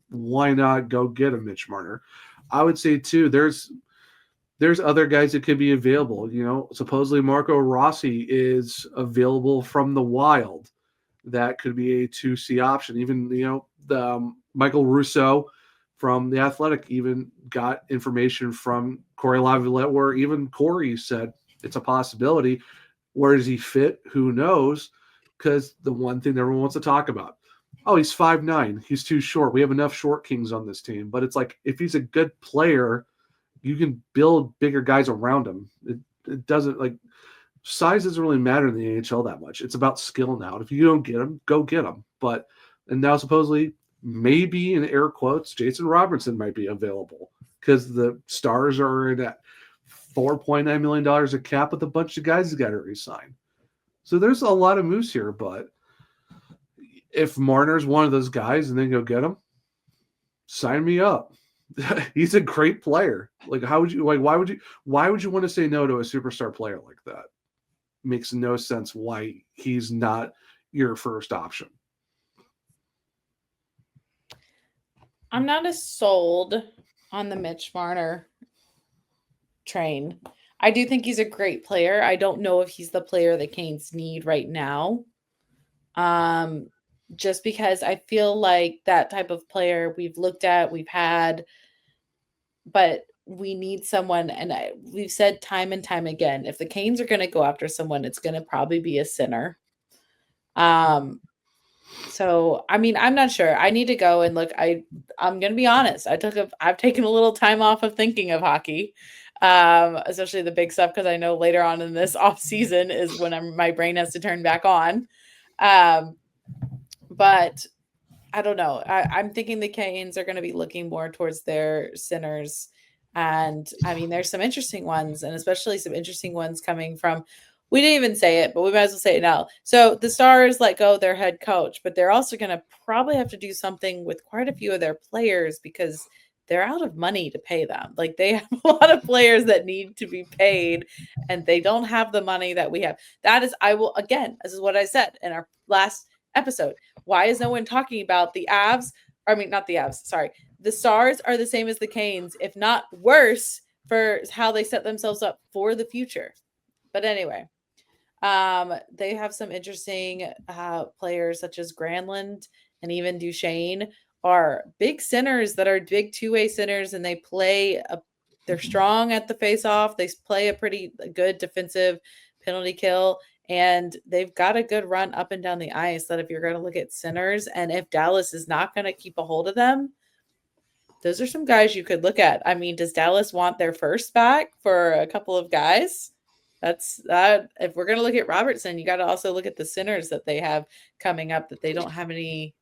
B: why not go get a Mitch Marner? I would say too, there's other guys that could be available. You know, supposedly Marco Rossi is available from the Wild. That could be a 2C option. Even, you know, the Michael Russo from The Athletic even got information from Corey Laviolette where even Corey said it's a possibility. Where does he fit? Who knows? Because the one thing everyone wants to talk about, oh, he's 5'9". He's too short. We have enough short kings on this team. But it's like, if he's a good player, you can build bigger guys around him. It doesn't, like, size doesn't really matter in the NHL that much. It's about skill now. If you don't get him, go get him. And now supposedly, maybe in air quotes, Jason Robertson might be available because the Stars are at $4.9 million of cap with a bunch of guys that got to resign. So there's a lot of moves here, but if Marner's one of those guys and then go get him, sign me up. He's a great player. Like, why would you want to say no to a superstar player like that? Makes no sense why he's not your first option.
A: I'm not as sold on the Mitch Marner train. I do think he's a great player. I don't know if he's the player the Canes need right now. Just because I feel like that type of player we've looked at, we've had, but we need someone, and we've said time and time again, if the Canes are going to go after someone, it's going to probably be a center. So, I mean, I'm not sure. I need to go and look. I'm going to be honest. I've taken a little time off of thinking of hockey, especially the big stuff, because I know later on in this off season is when my brain has to turn back on. But I don't know. I'm thinking the Canes are going to be looking more towards their centers. And I mean, there's some interesting ones, and especially some interesting ones coming from, we didn't even say it, but we might as well say it now. So the Stars let go their head coach, but they're also going to probably have to do something with quite a few of their players because they're out of money to pay them. Like, they have a lot of players that need to be paid, and they don't have the money that we have. This is what I said in our last episode. Why is no one talking about the Avs? I mean, not the Avs, sorry. The Stars are the same as the Canes, if not worse, for how they set themselves up for the future. But anyway, they have some interesting players such as Granlund and even Duchesne are big centers that are big two-way centers, and they're strong at the face-off. They play a pretty good defensive penalty kill, and they've got a good run up and down the ice that if you're going to look at centers, and if Dallas is not going to keep a hold of them, those are some guys you could look at. I mean, does Dallas want their first back for a couple of guys? That's that. If we're going to look at Robertson, you got to also look at the centers that they have coming up that they don't have any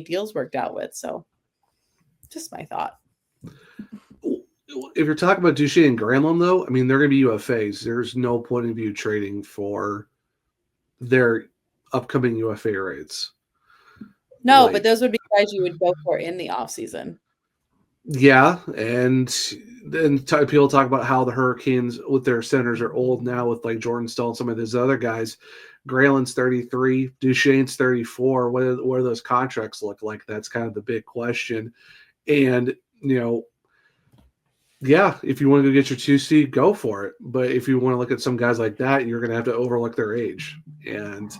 A: deals worked out with. So just my thought.
B: If you're talking about Duchesne and Granlund, though, I mean, they're going to be UFAs. There's no point of you trading for their upcoming UFA rates.
A: No, but those would be guys you would go for in the offseason.
B: Yeah, and then people talk about how the Hurricanes with their centers are old now with like Jordan Staal and some of these other guys. Granlund's 33, Duchesne's 34. What do those contracts look like? That's kind of the big question. And, yeah, if you want to go get your 2C, go for it. But if you want to look at some guys like that, you're going to have to overlook their age. And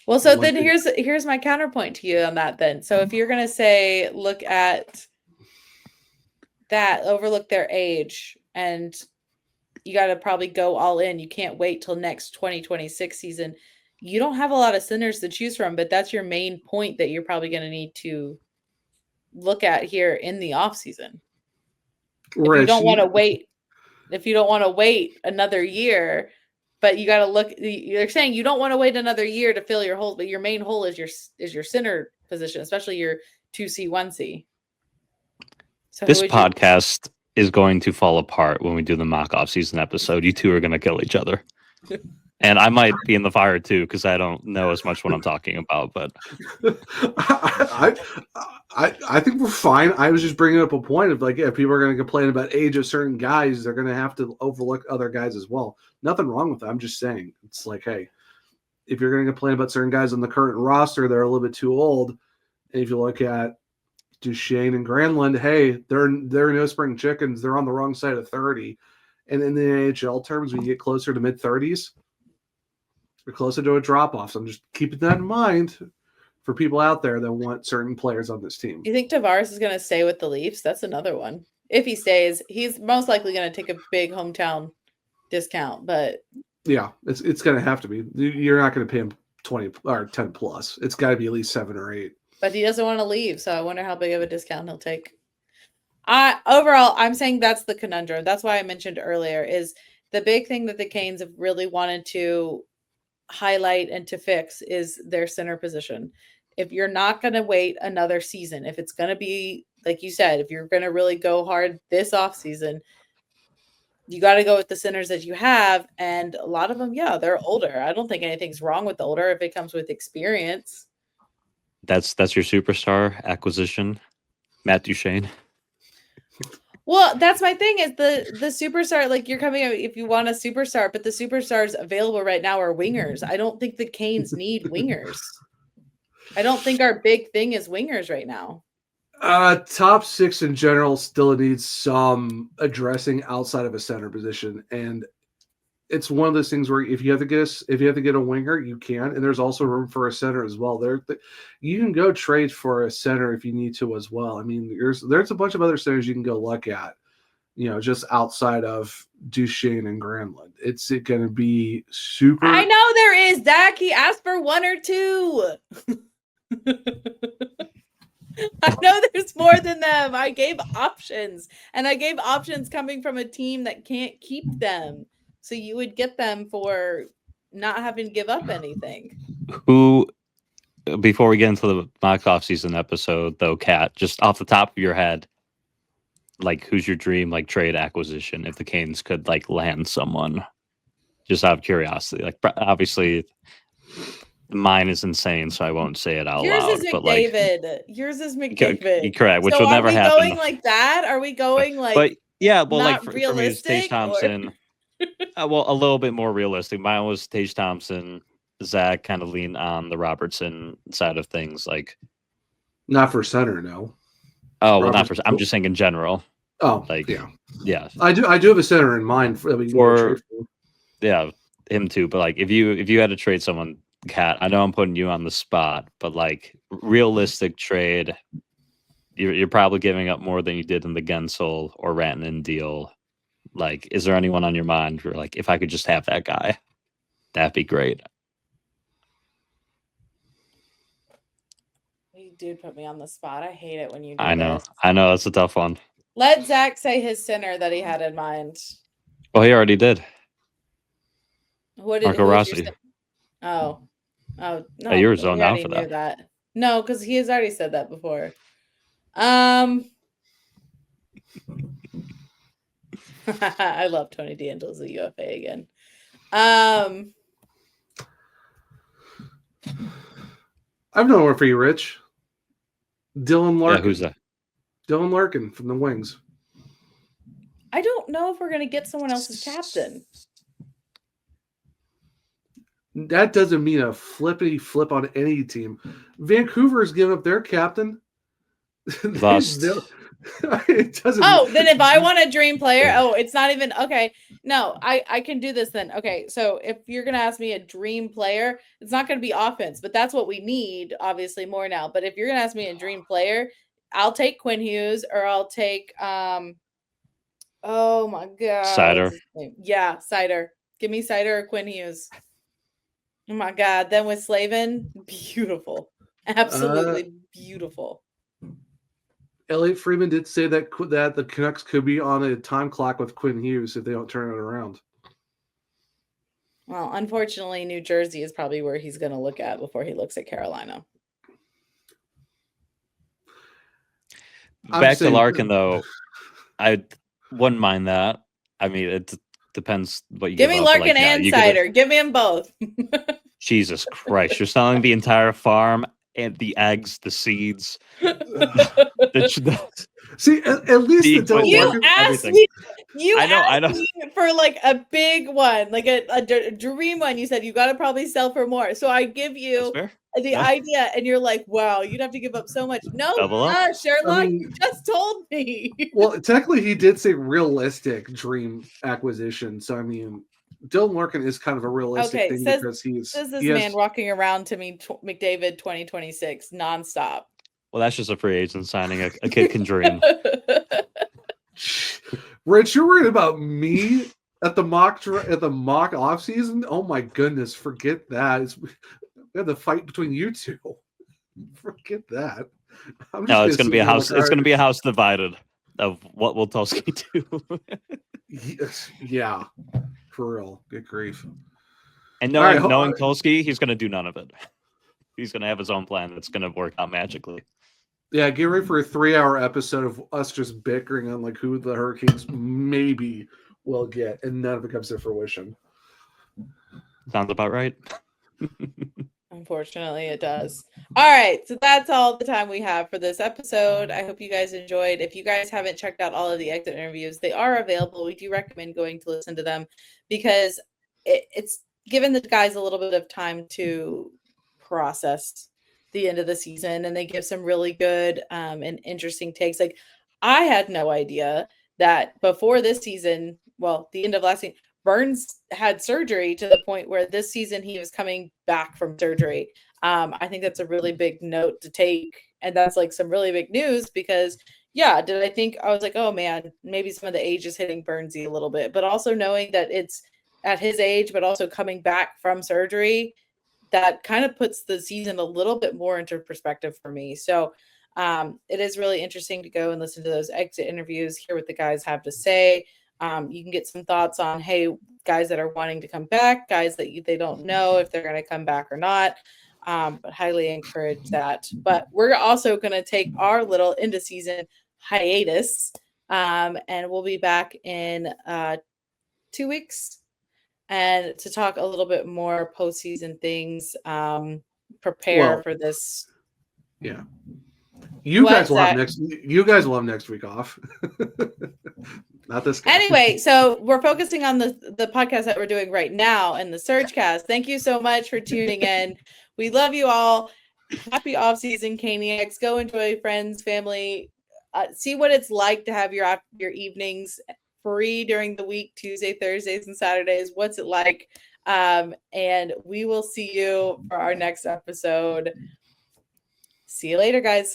A: well, so then here's my counterpoint to you on that then. So if you're going to say look at that, overlook their age, and you got to probably go all in. You can't wait till next 2026 season. You don't have a lot of centers to choose from, but that's your main point that you're probably going to need to look at here in the offseason. If you don't want to wait another year, but you got to look, you're saying you don't want to wait another year to fill your hole, but your main hole is your center position, especially your 2C, 1C. So
C: this podcast is going to fall apart when we do the mock off-season episode. You two are going to kill each other. And I might be in the fire too, because I don't know as much what I'm talking about. But
B: I think we're fine. I was just bringing up a point of like, if people are going to complain about age of certain guys, they're going to have to overlook other guys as well. Nothing wrong with that. I'm just saying, it's like, hey, if you're going to complain about certain guys on the current roster, they're a little bit too old. And if you look at Duchesne and Granlund, hey, they're no spring chickens. They're on the wrong side of 30. And in the NHL terms, when you get closer to mid-30s, we're closer to a drop-off. So I'm just keeping that in mind for people out there that want certain players on this team.
A: You think Tavares is going to stay with the Leafs? That's another one. If he stays, he's most likely going to take a big hometown discount. But
B: yeah, it's going to have to be. You're not going to pay him 20 or 10 plus. It's got to be at least 7 or 8.
A: But he doesn't want to leave, so I wonder how big of a discount he'll take. Overall, I'm saying that's the conundrum. That's why I mentioned earlier is the big thing that the Canes have really wanted to highlight and to fix is their center position. If you're not going to wait another season, if it's going to be, like you said, if you're going to really go hard this offseason, you got to go with the centers that you have. And a lot of them, yeah, they're older. I don't think anything's wrong with the older if it comes with experience.
C: That's your superstar acquisition, Matt Duchesne.
A: Well, that's my thing is the superstar, like you're coming out if you want a superstar, but the superstars available right now are wingers. I don't think the Canes need wingers. I don't think our big thing is wingers right now.
B: Top 6 in general still needs some addressing outside of a center position. And it's one of those things where if you have to get a winger, you can, and there's also room for a center as well. You can go trade for a center if you need to as well. I mean, there's a bunch of other centers you can go look at, just outside of Duchesne and Granlund. It's going to be super.
A: I know there is, Dak. He asked for 1 or 2. I know there's more than them. I gave options, and I gave options coming from a team that can't keep them. So you would get them for not having to give up anything.
C: Who, before we get into the mock off-season episode, though, Kat, just off the top of your head, like, who's your dream, like, trade acquisition if the Canes could, like, land someone? Just out of curiosity. Like, obviously, mine is insane, so I won't say it out
A: Yours
C: loud.
A: is McDavid. Yours is McDavid.
C: Correct, which
A: so
C: will never happen.
A: Are we going like that? Are we going, like,
C: but yeah, well,
A: not
C: like, for me, it's Tage Thompson. Well, a little bit more realistic. Mine was Tage Thompson. Zach kind of leaned on the Robertson side of things, like
B: not for center, no.
C: Oh, well, not for. I'm just saying in general.
B: Oh,
C: like yeah.
B: I do have a center in mind for
C: yeah, him too. But like, if you had to trade someone, Kat, I know I'm putting you on the spot, but like realistic trade, you're probably giving up more than you did in the Gensel or Rantanen deal. Like, is there anyone on your mind where, like, if I could just have that guy, that'd be great?
A: You do put me on the spot. I hate it when you do
C: I know.
A: this.
C: I know. It's a tough one.
A: Let Zach say his center that he had in mind.
C: Well, he already did.
A: What did
C: Marco Rossi.
A: Oh, no.
C: Hey, you were zoned
A: we
C: out
A: already
C: for
A: knew
C: that.
A: that. No, because he has already said that before. I love Tony DeAngelo's a UFA again.
B: I have no one for you, Rich. Dylan Larkin.
C: Yeah, who's that?
B: Dylan Larkin from the Wings.
A: I don't know if we're going to get someone else's captain.
B: That doesn't mean a flippity flip on any team. Vancouver's given up their captain.
C: Lost.
B: It doesn't.
A: Oh, then if I want a dream player, it's not even okay. No, I can do this then. Okay, so if you're gonna ask me a dream player, it's not gonna be offense, but that's what we need, obviously, more now. But if you're gonna ask me a dream player, I'll take Quinn Hughes or I'll take oh my god.
C: Sider.
A: Yeah, Sider. Give me Sider or Quinn Hughes. Oh my god. Then with Slavin, beautiful. Absolutely beautiful.
B: Elliot Freeman did say that the Canucks could be on a time clock with Quinn Hughes if they don't turn it around.
A: Well, unfortunately, New Jersey is probably where he's going to look at before he looks at Carolina.
C: Back to Larkin, though, I wouldn't mind that. I mean, it depends what you
A: give me. Larkin
C: like,
A: and Sider. Give me them both.
C: Jesus Christ! You're selling the entire farm and the eggs, the seeds.
B: See, at least the Dylan
A: you
B: Larkin.
A: asked me. You
C: I know.
A: asked me for like a big one, like a dream one. You said you got to probably sell for more, so I give you the idea, and you're like, "Wow, you'd have to give up so much." No, Sherlock, you just told me.
B: Well, technically, he did say realistic dream acquisition. So I mean, Dylan Larkin is kind of a realistic thing because
A: says this man walking around to me, McDavid 2026 nonstop.
C: Well, that's just a free agent signing. A kid can dream.
B: Rich, you're worried about me at the mock off season? Oh my goodness, forget that. We have the fight between you two. Forget that.
C: No, it's going to be a house. It's going to be a house divided of what will Tulsky do.
B: Yeah, for real. Good grief.
C: And knowing Tulsky, he's going to do none of it. He's going to have his own plan that's going to work out magically.
B: Yeah, get ready for a 3-hour episode of us just bickering on like who the Hurricanes maybe will get, and none of it comes to fruition.
C: Sounds about right.
A: Unfortunately, it does. All right, so that's all the time we have for this episode. I hope you guys enjoyed. If you guys haven't checked out all of the exit interviews, they are available. We do recommend going to listen to them because it's given the guys a little bit of time to process the end of the season, and they give some really good and interesting takes. Like, I had no idea that before this season, well, the end of last season, Burns had surgery to the point where this season he was coming back from surgery. I think that's a really big note to take, and that's like some really big news because, I was like, oh man, maybe some of the age is hitting Burnsy a little bit, but also knowing that it's at his age, but also coming back from surgery, that kind of puts the season a little bit more into perspective for me. So it is really interesting to go and listen to those exit interviews, hear what the guys have to say. You can get some thoughts on, hey, guys that are wanting to come back, guys that they don't know if they're going to come back or not, but highly encourage that. But we're also going to take our little end of season hiatus, and we'll be back in 2 weeks. And to talk a little bit more postseason things, prepare for this.
B: Yeah, you guys will have next week off. Not this guy.
A: Anyway, so we're focusing on the podcast that we're doing right now and the SurgeCast. Thank you so much for tuning in. We love you all. Happy offseason, Caniacs. Go enjoy friends, family. See what it's like to have your evenings free during the week, Tuesday, Thursdays, and Saturdays. What's it like? And we will see you for our next episode. See you later, guys.